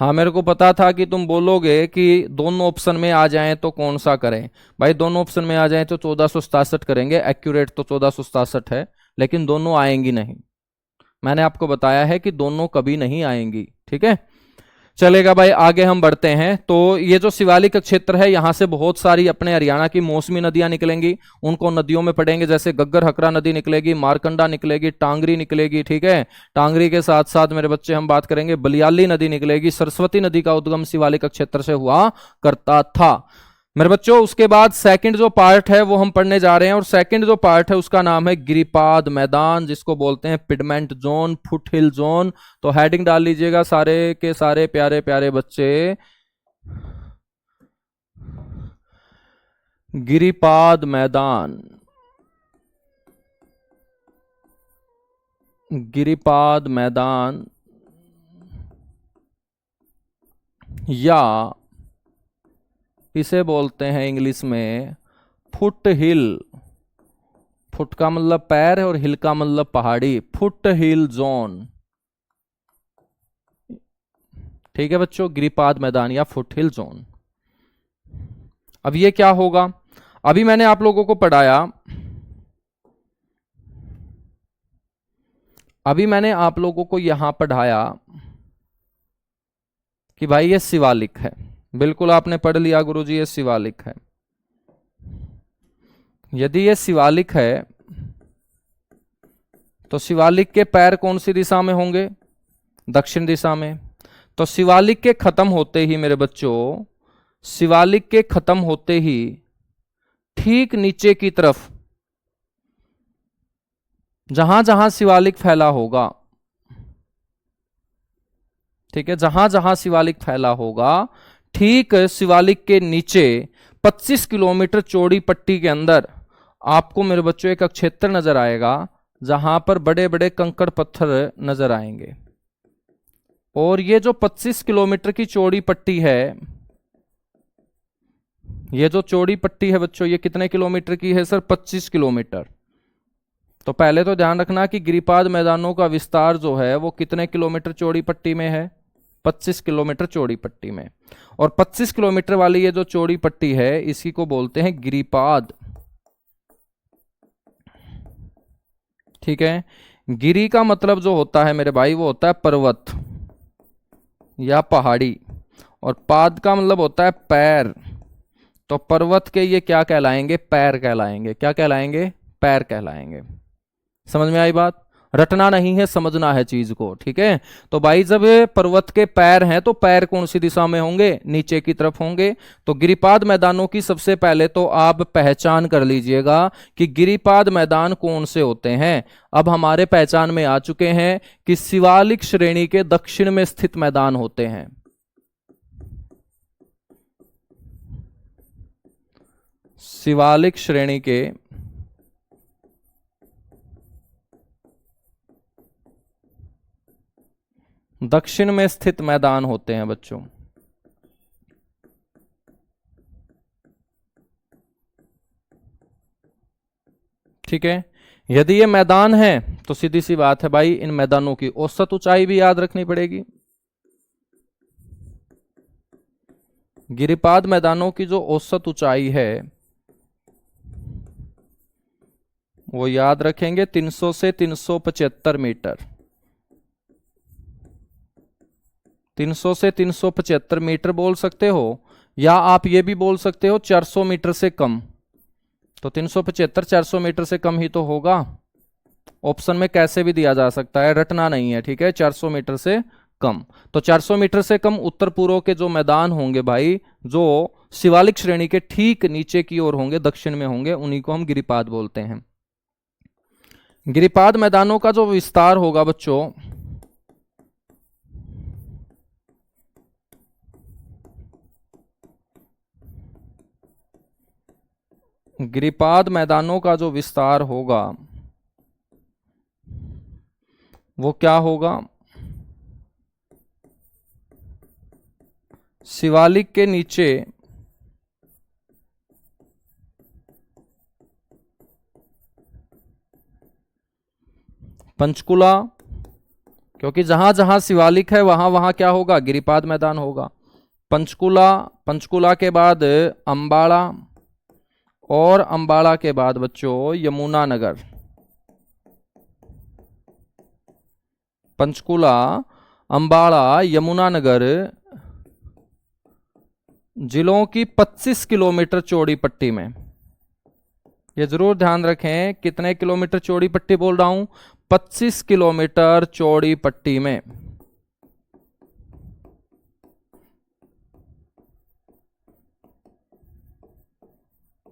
A: हाँ, मेरे को पता था कि तुम बोलोगे कि दोनों ऑप्शन में आ जाएं तो कौन सा करें। भाई दोनों ऑप्शन में आ जाएं तो 1467 करेंगे, एक्यूरेट तो 1467 है, लेकिन दोनों आएंगी नहीं। मैंने आपको बताया है कि दोनों कभी नहीं आएंगी, ठीक है। चलेगा भाई, आगे हम बढ़ते हैं। तो ये जो शिवालिक क्षेत्र है, यहां से बहुत सारी अपने हरियाणा की मौसमी नदियां निकलेंगी, उनको नदियों में पढ़ेंगे। जैसे गग्गर हकरा नदी निकलेगी, मारकंडा निकलेगी, टांगरी निकलेगी, ठीक है। टांगरी के साथ साथ मेरे बच्चे हम बात करेंगे बलियाली नदी निकलेगी। सरस्वती नदी का उद्गम शिवालिक क्षेत्र से हुआ करता था मेरे बच्चों। उसके बाद सेकंड जो पार्ट है वो हम पढ़ने जा रहे हैं, और सेकंड जो पार्ट है उसका नाम है गिरिपाद मैदान, जिसको बोलते हैं पिडमेंट जोन, फुट हिल जोन। तो हेडिंग डाल लीजिएगा सारे के सारे प्यारे प्यारे बच्चे, गिरिपाद मैदान। गिरिपाद मैदान या इसे बोलते हैं इंग्लिश में फुट हिल। फुट का मतलब पैर है और हिल का मतलब पहाड़ी, फुट हिल जोन, ठीक है बच्चों, गिरिपाद मैदान या फुट हिल जोन। अब ये क्या होगा, अभी मैंने आप लोगों को पढ़ाया, अभी मैंने आप लोगों को यहां पढ़ाया कि भाई ये शिवालिक है। बिल्कुल आपने पढ़ लिया गुरुजी, ये शिवालिक है। यदि ये शिवालिक है तो शिवालिक के पैर कौन सी दिशा में होंगे, दक्षिण दिशा में। तो शिवालिक के खत्म होते ही मेरे बच्चों, शिवालिक के खत्म होते ही ठीक नीचे की तरफ जहां जहां शिवालिक फैला होगा, ठीक है, जहां जहां शिवालिक फैला होगा, ठीक शिवालिक के नीचे 25 किलोमीटर चौड़ी पट्टी के अंदर आपको मेरे बच्चों एक क्षेत्र नजर आएगा, जहां पर बड़े बड़े कंकड़ पत्थर नजर आएंगे। और ये जो 25 किलोमीटर की चौड़ी पट्टी है, ये जो चौड़ी पट्टी है बच्चों, ये कितने किलोमीटर की है सर, 25 किलोमीटर। तो पहले तो ध्यान रखना कि गिरिपाद मैदानों का विस्तार जो है वो कितने किलोमीटर चौड़ी पट्टी में है, 25 किलोमीटर चौड़ी पट्टी में। और 25 किलोमीटर वाली ये जो चौड़ी पट्टी है, इसी को बोलते हैं गिरिपाद, ठीक है। गिरी का मतलब जो होता है मेरे भाई, वो होता है पर्वत या पहाड़ी, और पाद का मतलब होता है पैर। तो पर्वत के ये क्या कहलाएंगे, पैर कहलाएंगे। क्या कहलाएंगे, पैर कहलाएंगे। समझ में आई बात, रटना नहीं है, समझना है चीज को, ठीक है। तो भाई जब पर्वत के पैर हैं तो पैर कौन सी दिशा में होंगे, नीचे की तरफ होंगे। तो गिरिपाद मैदानों की सबसे पहले तो आप पहचान कर लीजिएगा कि गिरिपाद मैदान कौन से होते हैं। अब हमारे पहचान में आ चुके हैं कि शिवालिक श्रेणी के दक्षिण में स्थित मैदान होते हैं। शिवालिक श्रेणी के दक्षिण में स्थित मैदान होते हैं बच्चों, ठीक है। यदि ये मैदान है तो सीधी सी बात है भाई, इन मैदानों की औसत ऊंचाई भी याद रखनी पड़ेगी। गिरिपाद मैदानों की जो औसत ऊंचाई है वो याद रखेंगे 300 से 375 मीटर। 300 से 375 मीटर बोल सकते हो, या आप ये भी बोल सकते हो 400 मीटर से कम। तो 375 400 मीटर से कम ही तो होगा। ऑप्शन में कैसे भी दिया जा सकता है, रटना नहीं है, ठीक है। 400 मीटर से कम, तो 400 मीटर से कम उत्तर पूर्व के जो मैदान होंगे भाई, जो शिवालिक श्रेणी के ठीक नीचे की ओर होंगे, दक्षिण में होंगे, उन्हीं को हम गिरिपाद बोलते हैं। गिरिपाद मैदानों का जो विस्तार होगा बच्चों, गिरिपाद मैदानों का जो विस्तार होगा वो क्या होगा, शिवालिक के नीचे पंचकुला क्योंकि जहां जहां शिवालिक है वहां वहां क्या होगा, गिरिपाद मैदान होगा। पंचकुला, पंचकुला के बाद अंबाड़ा, और अंबाड़ा के बाद बच्चों यमुनानगर। पंचकुला, अंबाड़ा, यमुनानगर जिलों की 25 किलोमीटर चौड़ी पट्टी में। ये जरूर ध्यान रखें, कितने किलोमीटर चौड़ी पट्टी बोल रहा हूं, 25 किलोमीटर चौड़ी पट्टी में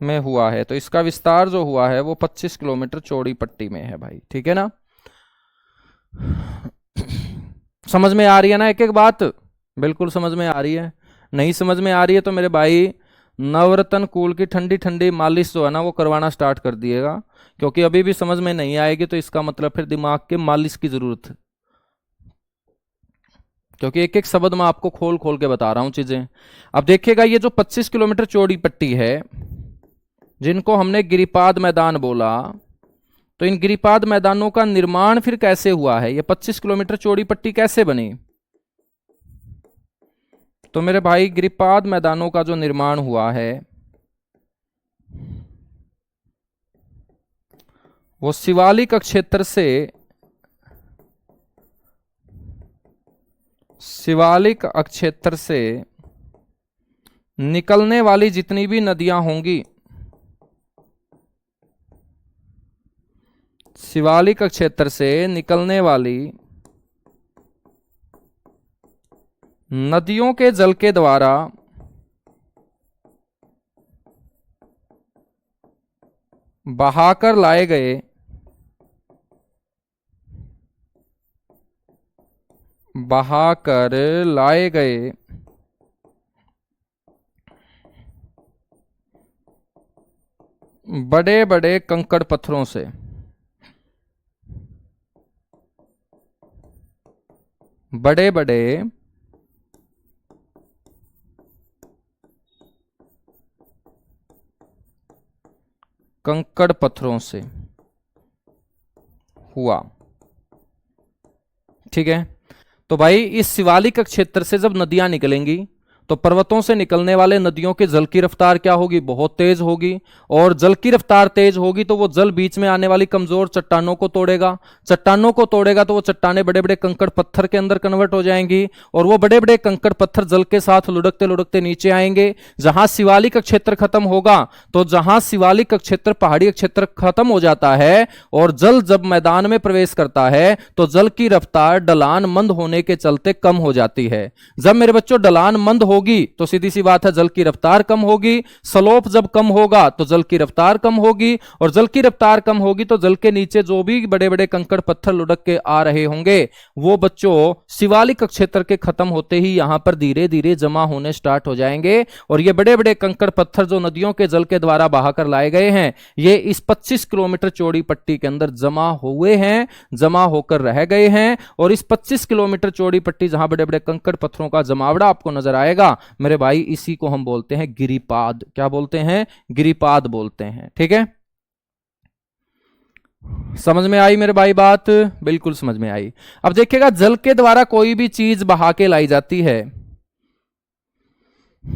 A: हुआ है। तो इसका विस्तार जो हुआ है वो 25 किलोमीटर चौड़ी पट्टी में है भाई, ठीक है ना। समझ में आ रही है ना एक एक बात, बिल्कुल समझ में आ रही है। नहीं समझ में आ रही है तो मेरे भाई नवरत्न कूल की ठंडी ठंडी मालिश जो है ना वो करवाना स्टार्ट कर दिएगा, क्योंकि अभी भी समझ में नहीं आएगी तो इसका मतलब फिर दिमाग के मालिश की जरूरत है, क्योंकि एक एक शब्द मैं आपको खोल खोल के बता रहा हूं चीजें। अब देखिएगा, ये जो 25 किलोमीटर चौड़ी पट्टी है जिनको हमने गिरिपाद मैदान बोला, तो इन गिरिपाद मैदानों का निर्माण फिर कैसे हुआ है, ये 25 किलोमीटर चौड़ी पट्टी कैसे बनी। तो मेरे भाई गिरिपाद मैदानों का जो निर्माण हुआ है वो शिवालिक क्षेत्र से, शिवालिक क्षेत्र से निकलने वाली जितनी भी नदियां होंगी, शिवालिक क्षेत्र से निकलने वाली नदियों के जल के द्वारा बहाकर लाए गए बड़े बड़े कंकड़ पत्थरों से, बड़े बड़े कंकड़ पत्थरों से हुआ, ठीक है। तो भाई इस शिवालिक क्षेत्र से जब नदियां निकलेंगी तो पर्वतों से निकलने वाले नदियों के जल की रफ्तार क्या होगी, बहुत तेज होगी। और जल की रफ्तार तेज होगी तो वो जल बीच में आने वाली कमजोर चट्टानों को तोड़ेगा, चट्टानों को तोड़ेगा तो वो चट्टानें बड़े बड़े कंकड़ पत्थर के अंदर कन्वर्ट हो जाएंगी, और वो बड़े बड़े कंकड़ पत्थर जल के साथ लुढ़कते लुढ़कते नीचे आएंगे। जहां शिवालिक क्षेत्र खत्म होगा, तो जहां शिवालिक क्षेत्र पहाड़ी क्षेत्र खत्म हो जाता है और जल जब मैदान में प्रवेश करता है तो जल की रफ्तार ढलान मंद होने के चलते कम हो जाती है। जब मेरे बच्चों ढलान मंद होगी तो सीधी सी बात है जल की रफ्तार कम होगी, स्लोप जब कम होगा तो जल की रफ्तार कम होगी, और जल की रफ्तार कम होगी तो जल के नीचे जो भी बड़े बड़े कंकड़ पत्थर लुढ़क के आ रहे होंगे वो बच्चों शिवालिक क्षेत्र के खत्म होते ही यहां पर धीरे धीरे जमा होने स्टार्ट हो जाएंगे। और ये बड़े बड़े कंकड़ पत्थर जो नदियों के जल के द्वारा बहाकर लाए गए हैं, ये इस 25 किलोमीटर चौड़ी पट्टी के अंदर जमा हुए हैं, जमा होकर रह गए हैं। और इस 25 किलोमीटर चौड़ी पट्टी जहां बड़े बड़े कंकड़ पत्थरों का जमावड़ा आपको नजर आएगा मेरे भाई, इसी को हम बोलते हैं गिरिपाद। क्या बोलते हैं, गिरिपाद बोलते हैं, ठीक है। समझ में आई मेरे भाई बात, बिल्कुल समझ में आई। अब देखिएगा, जल के द्वारा कोई भी चीज बहा के लाई जाती है,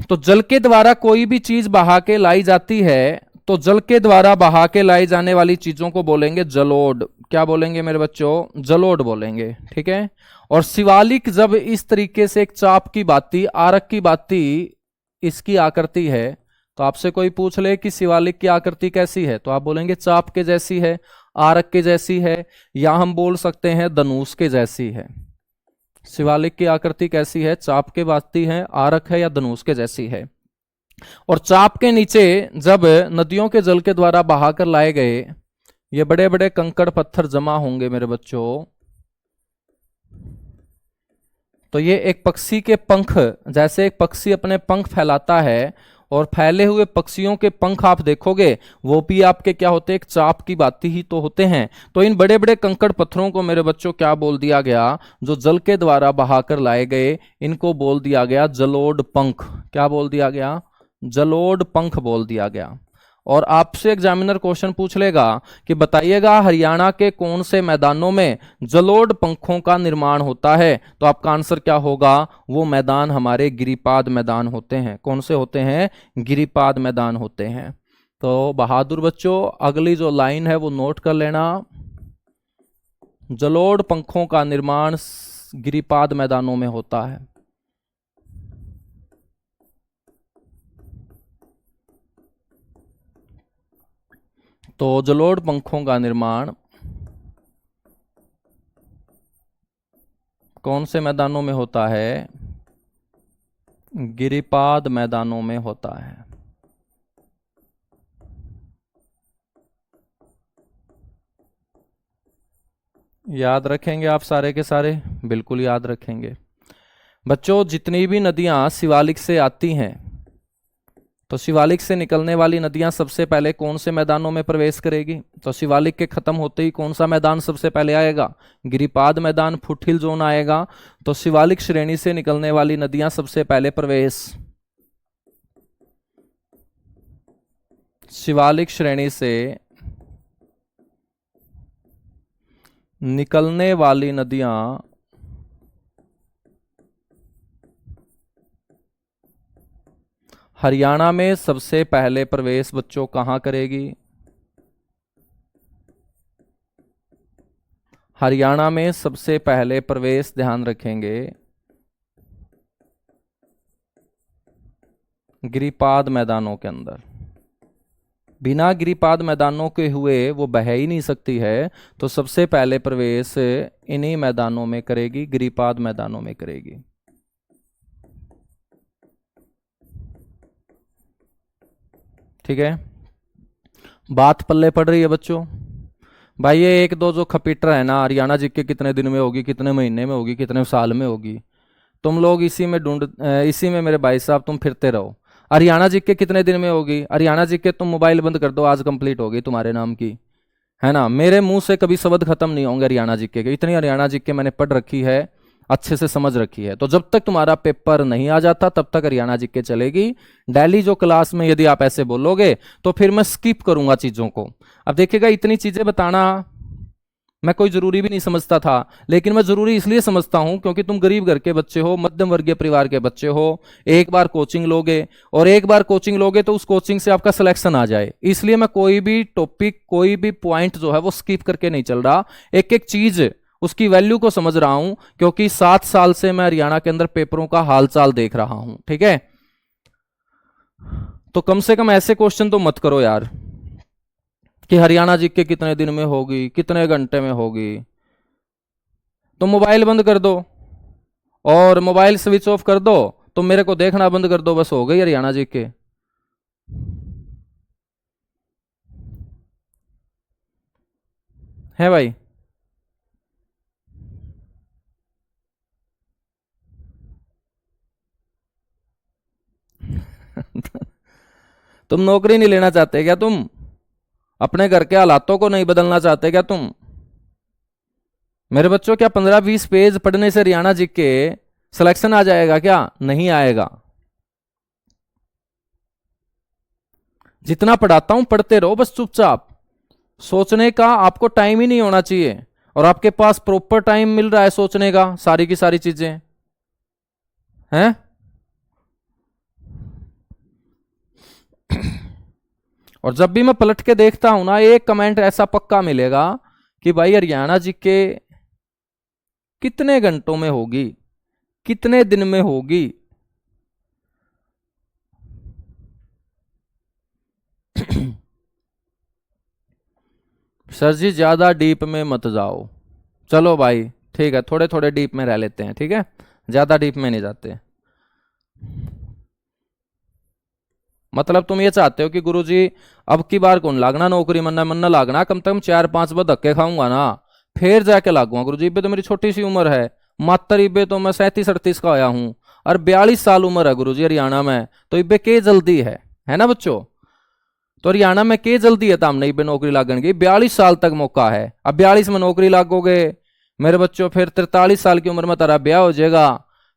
A: तो जल के द्वारा कोई भी चीज बहा के लाई जाती है तो जल के द्वारा बहा के लाई जाने वाली चीजों को बोलेंगे जलोढ़। क्या बोलेंगे मेरे बच्चों, जलोढ़ बोलेंगे, ठीक है। और शिवालिक जब इस तरीके से एक चाप की बाती, आरक की बाती इसकी आकृति है, तो आपसे कोई पूछ ले कि शिवालिक की आकृति कैसी है, तो आप बोलेंगे चाप के जैसी है, आरक के जैसी है, या हम बोल सकते हैं धनुष के जैसी है। शिवालिक की आकृति कैसी है, चाप के बाती है, आरक है, या धनुष के जैसी है। और चाप के नीचे जब नदियों के जल के द्वारा बहाकर लाए गए ये बड़े बड़े कंकड़ पत्थर जमा होंगे मेरे बच्चों, तो ये एक पक्षी के पंख, जैसे एक पक्षी अपने पंख फैलाता है और फैले हुए पक्षियों के पंख आप देखोगे वो भी आपके क्या होते हैं, एक चाप की बाती ही तो होते हैं। तो इन बड़े बड़े कंकड़ पत्थरों को मेरे बच्चों क्या बोल दिया गया, जो जल के द्वारा बहाकर लाए गए, इनको बोल दिया गया जलोढ़ पंख। क्या बोल दिया गया, जलोढ़ पंख बोल दिया गया। और आपसे एग्जामिनर क्वेश्चन पूछ लेगा कि बताइएगा हरियाणा के कौन से मैदानों में जलोढ़ पंखों का निर्माण होता है, तो आपका आंसर क्या होगा? वो मैदान हमारे गिरिपाद मैदान होते हैं। कौन से होते हैं? गिरिपाद मैदान होते हैं। तो बहादुर बच्चों, अगली जो लाइन है वो नोट कर लेना। जलोढ़ पंखों का निर्माण गिरिपाद मैदानों में होता है। तो जलोढ़ पंखों का निर्माण कौन से मैदानों में होता है? गिरिपाद मैदानों में होता है। याद रखेंगे आप सारे के सारे? बिल्कुल याद रखेंगे बच्चों। जितनी भी नदियां शिवालिक से आती हैं, तो शिवालिक से निकलने वाली नदियां सबसे पहले कौन से मैदानों में प्रवेश करेगी? तो शिवालिक के खत्म होते ही कौन सा मैदान सबसे पहले आएगा? गिरिपाद मैदान, फुटहिल जोन आएगा। तो शिवालिक श्रेणी से निकलने वाली नदियां सबसे पहले प्रवेश, शिवालिक श्रेणी से निकलने वाली नदियां हरियाणा में सबसे पहले प्रवेश बच्चों कहां करेगी? हरियाणा में सबसे पहले प्रवेश, ध्यान रखेंगे, गिरिपाद मैदानों के अंदर। बिना गिरिपाद मैदानों के हुए वो बह ही नहीं सकती है, तो सबसे पहले प्रवेश इन्हीं मैदानों में करेगी, गिरिपाद मैदानों में करेगी। ठीक है, बात पल्ले पड़ रही है बच्चों? भाई ये एक दो जो खपीटर है ना, हरियाणा जीके कितने दिन में होगी, कितने महीने में होगी, कितने साल में होगी, तुम लोग इसी में मेरे भाई साहब तुम फिरते रहो। हरियाणा जीके कितने दिन में होगी? हरियाणा जीके तुम मोबाइल बंद कर दो, आज कंप्लीट होगी तुम्हारे नाम की, है ना। मेरे मुंह से कभी शब्द खत्म नहीं होंगे हरियाणा जीके के। इतनी हरियाणा जीके मैंने पढ़ रखी है, अच्छे से समझ रखी है। तो जब तक तुम्हारा पेपर नहीं आ जाता तब तक हरियाणा जीके चलेगी। डेली जो क्लास में यदि आप ऐसे बोलोगे तो फिर मैं स्किप करूंगा चीजों को। अब देखिएगा, इतनी चीजें बताना मैं कोई जरूरी भी नहीं समझता था, लेकिन मैं जरूरी इसलिए समझता हूं क्योंकि तुम गरीब घर के बच्चे हो, मध्यम वर्गीय परिवार के बच्चे हो। एक बार कोचिंग लोगे, और एक बार कोचिंग लोगे तो उस कोचिंग से आपका सिलेक्शन आ जाए, इसलिए मैं कोई भी टॉपिक, कोई भी पॉइंट जो है वो स्किप करके नहीं चल रहा। एक एक चीज, उसकी वैल्यू को समझ रहा हूं, क्योंकि 7 साल से मैं हरियाणा के अंदर पेपरों का हालचाल देख रहा हूं। ठीक है, तो कम से कम ऐसे क्वेश्चन तो मत करो यार कि हरियाणा जीके कितने दिन में होगी, कितने घंटे में होगी। तो मोबाइल बंद कर दो और मोबाइल स्विच ऑफ कर दो, तो मेरे को देखना बंद कर दो, बस हो गई हरियाणा जीके। है भाई? तुम नौकरी नहीं लेना चाहते क्या? तुम अपने घर के हालातों को नहीं बदलना चाहते क्या तुम? मेरे बच्चों, क्या 15-20 पेज पढ़ने से हरियाणा जीके सिलेक्शन आ जाएगा क्या? नहीं आएगा। जितना पढ़ाता हूं पढ़ते रहो बस चुपचाप। सोचने का आपको टाइम ही नहीं होना चाहिए, और आपके पास प्रॉपर टाइम मिल रहा है सोचने का, सारी की सारी चीजें हैं। और जब भी मैं पलट के देखता हूं ना, एक कमेंट ऐसा पक्का मिलेगा कि भाई हरियाणा जीके कितने घंटों में होगी, कितने दिन में होगी। सर जी ज्यादा डीप में मत जाओ। चलो भाई ठीक है, थोड़े थोड़े डीप में रह लेते हैं। ठीक है, ज्यादा डीप में नहीं जाते। मतलब तुम ये चाहते हो कि गुरुजी अब की बार कौन लागना नौकरी, मन्ना मन्ना लागना, कम से कम 4-5 बार धक्के खाऊंगा ना फिर जाके लागूंगा। गुरुजी इब्बे तो मेरी छोटी सी उम्र है, मात्र इब्बे तो मैं 37-38 का आया हूं, और 42 साल उम्र है गुरुजी हरियाणा में, तो इब्बे के जल्दी है ना बच्चों? तो हरियाणा में के जल्दी है तामने इब्बे नौकरी लागन की? 42 साल तक मौका है। अब 42 में नौकरी लागोगे मेरे बच्चों, फिर 43 साल की उम्र में तारा ब्याह हो जाएगा,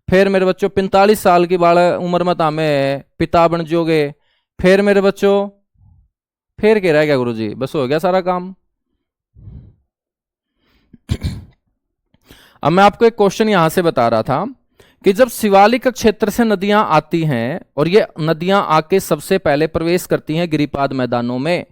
A: फिर मेरे बच्चों 45 साल की बाल उम्र में तामे पिता बन जोगे, फिर मेरे बच्चों फिर कह रहा है क्या गुरुजी, बस हो गया सारा काम। अब मैं आपको एक क्वेश्चन यहां से बता रहा था कि जब शिवालिक क्षेत्र से नदियां आती हैं और ये नदियां आके सबसे पहले प्रवेश करती हैं गिरिपाद मैदानों में,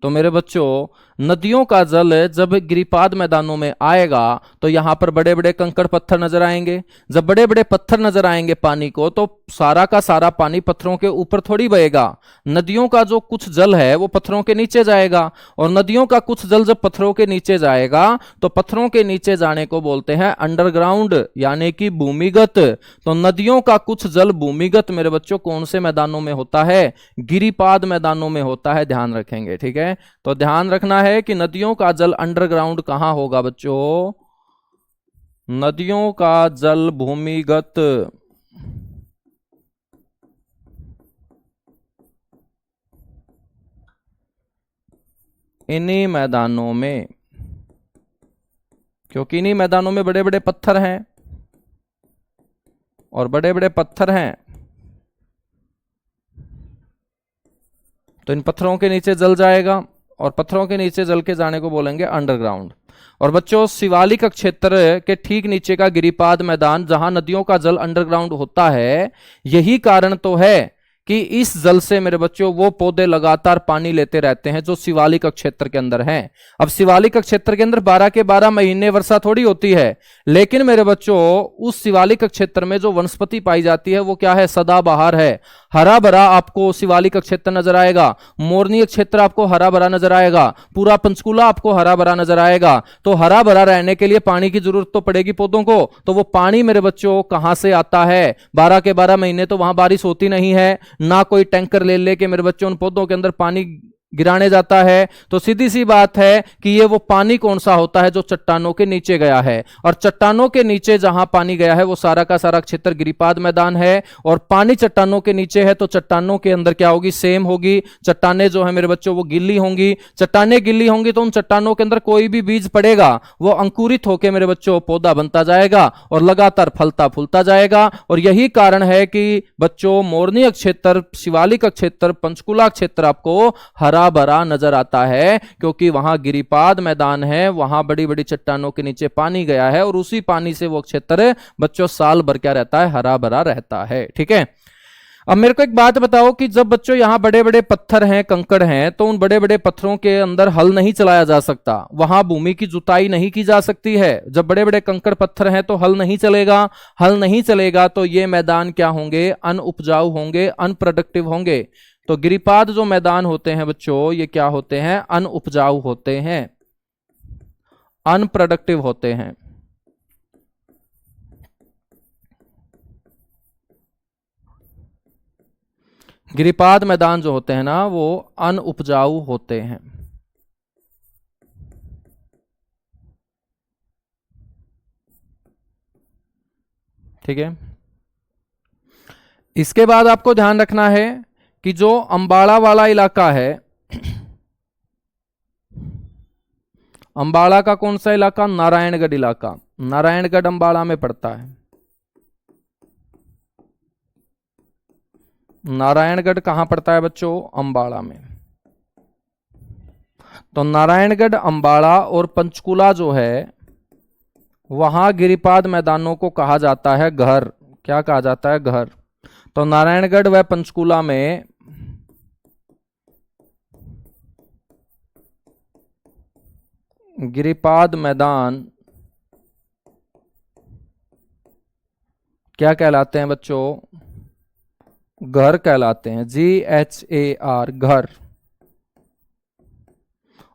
A: तो मेरे बच्चों नदियों का जल जब गिरिपाद मैदानों में आएगा तो यहां पर बड़े बड़े कंकड़ पत्थर नजर आएंगे। जब बड़े बड़े पत्थर नजर आएंगे पानी को, तो सारा का सारा पानी पत्थरों के ऊपर थोड़ी बहेगा। नदियों का जो कुछ जल है वो पत्थरों के नीचे जाएगा, और नदियों का कुछ जल जब पत्थरों के नीचे जाएगा तो पत्थरों के नीचे जाने को बोलते हैं अंडरग्राउंड, यानी कि भूमिगत। तो नदियों का कुछ जल भूमिगत मेरे बच्चों कौन से मैदानों में होता है? गिरिपाद मैदानों में होता है, ध्यान रखेंगे। ठीक है, तो ध्यान रखना है कि नदियों का जल अंडरग्राउंड कहां होगा बच्चों? नदियों का जल भूमिगत इन्हीं मैदानों में, क्योंकि इन्हीं मैदानों में बड़े बड़े पत्थर हैं, और बड़े बड़े पत्थर हैं तो इन पत्थरों के नीचे जल जाएगा, और पत्थरों के नीचे जल के जाने को बोलेंगे अंडरग्राउंड। और बच्चों शिवालिक क्षेत्र के ठीक नीचे का गिरिपाद मैदान जहां नदियों का जल अंडरग्राउंड होता है, यही कारण तो है कि इस जल से मेरे बच्चों वो पौधे लगातार पानी लेते रहते हैं जो शिवालिक क्षेत्र के अंदर हैं। अब शिवालिक क्षेत्र के अंदर 12 के 12 महीने वर्षा थोड़ी होती है, लेकिन मेरे बच्चों उस शिवालिक क्षेत्र में जो वनस्पति पाई जाती है वो क्या है? सदाबहार है। हरा भरा आपको शिवालिक क्षेत्र नजर आएगा, मोरनी क्षेत्र आपको हरा भरा नजर आएगा, पूरा पंचकूला आपको हरा भरा नजर आएगा। तो हरा भरा रहने के लिए पानी की जरूरत तो पड़ेगी पौधों को, तो वो पानी मेरे बच्चों कहां से आता है? 12 के 12 महीने तो वहां बारिश होती नहीं है, ना कोई टैंकर ले लेके मेरे बच्चों उन पौधों के अंदर पानी गिराने जाता है। तो सीधी सी बात है कि ये वो पानी कौन सा होता है? जो चट्टानों के नीचे गया है, और चट्टानों के नीचे जहां पानी गया है वो सारा का सारा क्षेत्र गिरिपाद मैदान है। और पानी चट्टानों के नीचे है तो चट्टानों के अंदर क्या होगी? सेम होगी। चट्टाने जो है मेरे बच्चों वो गिल्ली होंगी। चट्टाने गिल्ली होंगी तो उन चट्टानों के अंदर कोई भी बीज पड़ेगा वो अंकुरित होकर मेरे बच्चों पौधा बनता जाएगा और लगातार फलता फूलता जाएगा। और यही कारण है कि बच्चों मोरनी क्षेत्र, शिवालिक क्षेत्र, पंचकुला क्षेत्र आपको हरा भरा नजर आता है, क्योंकि वहां गिरिपाद मैदान है, वहां बड़ी बड़ी चट्टानों के नीचे पानी गया है, और उसी पानी से वो क्षेत्र बच्चों साल भर क्या रहता है? हरा भरा रहता है। ठीक है, अब मेरे को एक बात बताओ कि जब बच्चों यहां बड़े बड़े पत्थर हैं, कंकड़ हैं, तो उन बड़े बड़े पत्थरों के अंदर हल नहीं चलाया जा सकता, वहां भूमि की जुताई नहीं की जा सकती है। जब बड़े बड़े कंकड़ पत्थर हैं तो हल नहीं चलेगा। हल नहीं चलेगा तो ये मैदान क्या होंगे? अनउपजाऊ होंगे, अनप्रोडक्टिव होंगे। तो गिरिपाद जो मैदान होते हैं बच्चों ये क्या होते हैं? अनउपजाऊ होते हैं, अनप्रोडक्टिव होते हैं। गिरिपाद मैदान जो होते हैं ना वो अनउपजाऊ होते हैं। ठीक है, इसके बाद आपको ध्यान रखना है कि जो अंबाड़ा वाला इलाका है, अंबाड़ा का कौन सा इलाका? नारायणगढ़ इलाका। नारायणगढ़ अंबाड़ा में पड़ता है। नारायणगढ़ कहां पड़ता है बच्चों? अंबाड़ा में। तो नारायणगढ़, अंबाड़ा और पंचकुला जो है वहां गिरिपाद मैदानों को कहा जाता है घर। क्या कहा जाता है? घर। तो नारायणगढ़ व पंचकुला में गिरिपाद मैदान क्या कहलाते हैं बच्चों? घर कहलाते हैं। GHAR, घर।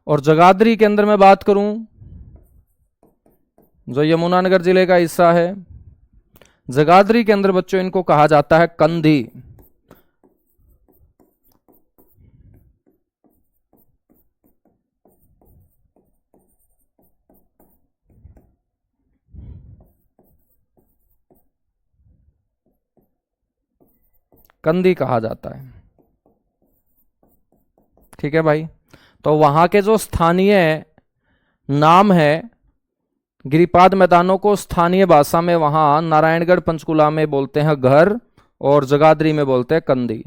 A: और जगाधरी के अंदर मैं बात करूं, जो यमुनानगर जिले का हिस्सा है, जगाधरी के अंदर बच्चों इनको कहा जाता है कंधी। कंदी कहा जाता है। ठीक है भाई, तो वहां के जो स्थानीय नाम है गिरिपाद मैदानों को, स्थानीय भाषा में वहां नारायणगढ़ पंचकुला में बोलते हैं घर, और जगाधरी में बोलते हैं कंदी।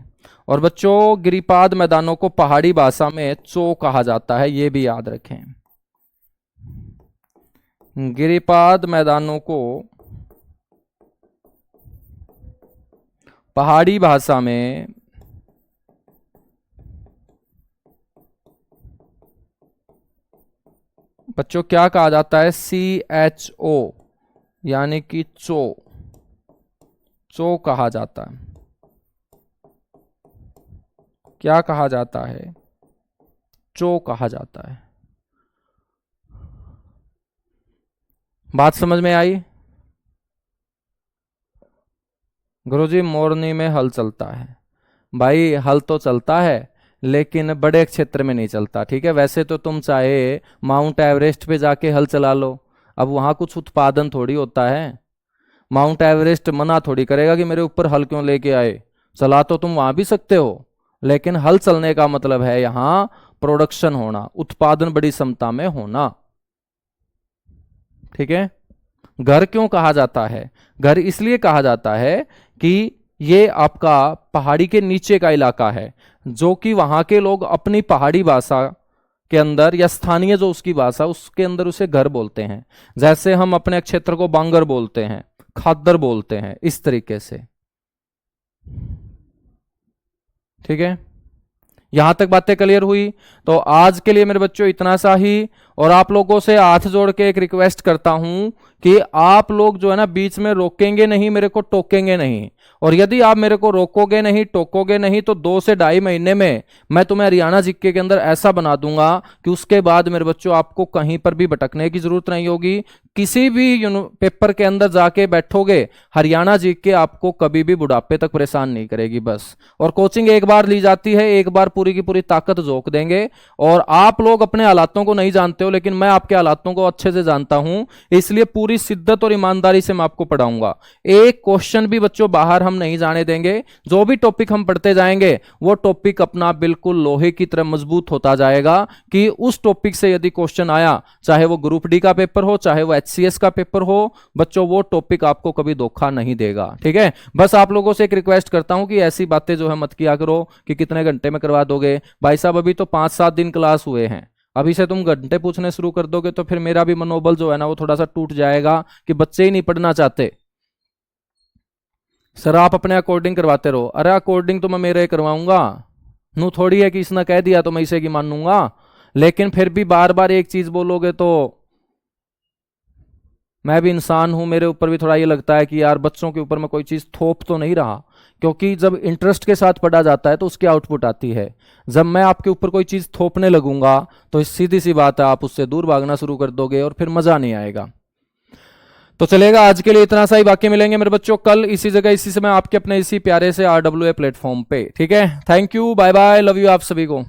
A: और बच्चों गिरिपाद मैदानों को पहाड़ी भाषा में चो कहा जाता है, ये भी याद रखें। गिरिपाद मैदानों को पहाड़ी भाषा में बच्चों क्या कहा जाता है? CHO यानी कि चो, चो कहा जाता है। क्या कहा जाता है? चो कहा जाता है। बात समझ में आई? गुरुजी मोरनी में हल चलता है। भाई हल तो चलता है लेकिन बड़े क्षेत्र में नहीं चलता, ठीक है। वैसे तो तुम चाहे माउंट एवरेस्ट पे जाके हल चला लो, अब वहां कुछ उत्पादन थोड़ी होता है। माउंट एवरेस्ट मना थोड़ी करेगा कि मेरे ऊपर हल क्यों लेके आए। चला तो तुम वहां भी सकते हो, लेकिन हल चलने का मतलब है यहां प्रोडक्शन होना, उत्पादन बड़ी क्षमता में होना, ठीक है। घर क्यों कहा जाता है? घर इसलिए कहा जाता है कि ये आपका पहाड़ी के नीचे का इलाका है, जो कि वहां के लोग अपनी पहाड़ी भाषा के अंदर या स्थानीय जो उसकी भाषा उसके अंदर उसे घर बोलते हैं। जैसे हम अपने क्षेत्र को बांगर बोलते हैं, खादर बोलते हैं, इस तरीके से, ठीक है। यहां तक बातें क्लियर हुई? तो आज के लिए मेरे बच्चों इतना सा ही। और आप लोगों से हाथ जोड़ के एक रिक्वेस्ट करता हूं कि आप लोग जो है ना बीच में रोकेंगे नहीं, मेरे को टोकेंगे नहीं। और यदि आप मेरे को रोकोगे नहीं, टोकोगे नहीं, तो 2 से ढाई महीने में मैं तुम्हें हरियाणा जीके के अंदर ऐसा बना दूंगा कि उसके बाद मेरे बच्चों आपको कहीं पर भी भटकने की जरूरत नहीं होगी। किसी भी पेपर के अंदर जाके बैठोगे, हरियाणा जीके आपको कभी भी बुढ़ापे तक परेशान नहीं करेगी बस। और कोचिंग एक बार ली जाती है, एक बार पूरी की पूरी ताकत झोंक देंगे। और आप लोग अपने हालातों को नहीं जानते हो, लेकिन मैं आपके हालातों को अच्छे से जानता हूं, इसलिए पूरी शिद्दत और ईमानदारी से मैं आपको पढ़ाऊंगा। एक क्वेश्चन भी बच्चों बाहर हम नहीं जाने देंगे। जो भी टॉपिक हम पढ़ते जाएंगे वो टॉपिक अपना बिल्कुल लोहे की तरह मजबूत होता जाएगा कि उस टॉपिक से यदि क्वेश्चन आया, चाहे वो ग्रुप डी का पेपर हो, चाहे वो HCS का पेपर हो, बच्चों वो टॉपिक आपको कभी धोखा नहीं देगा, ठीक है। बस आप लोगों से एक रिक्वेस्ट करता हूं कि ऐसी बातें जो है मत किया करो कि कितने घंटे में करवा दोगे। भाई साहब अभी तो 5-7 दिन क्लास हुए हैं, अभी से तुम घंटे पूछने शुरू कर दोगे तो फिर मेरा भी मनोबल जो है ना वो थोड़ा सा टूट जाएगा कि बच्चे ही नहीं पढ़ना चाहते। सर आप अपने अकॉर्डिंग करवाते रहो। अरे अकॉर्डिंग तो मैं मेरे करवाऊंगा, नू थोड़ी है कि इसने कह दिया तो मैं इसे की मानूंगा। लेकिन फिर भी बार बार एक चीज बोलोगे तो मैं भी इंसान हूं, मेरे ऊपर भी थोड़ा ये लगता है कि यार बच्चों के ऊपर मैं कोई चीज थोप तो नहीं रहा। क्योंकि जब इंटरेस्ट के साथ पढ़ा जाता है तो उसकी आउटपुट आती है। जब मैं आपके ऊपर कोई चीज थोपने लगूंगा तो सीधी सी बात है आप उससे दूर भागना शुरू कर दोगे और फिर मजा नहीं आएगा। तो चलेगा, आज के लिए इतना सा ही। बाकी मिलेंगे मेरे बच्चों कल इसी जगह इसी समय आपके अपने इसी प्यारे से RWA प्लेटफॉर्म पे, ठीक है। Thank you, bye bye, love you आप सभी को।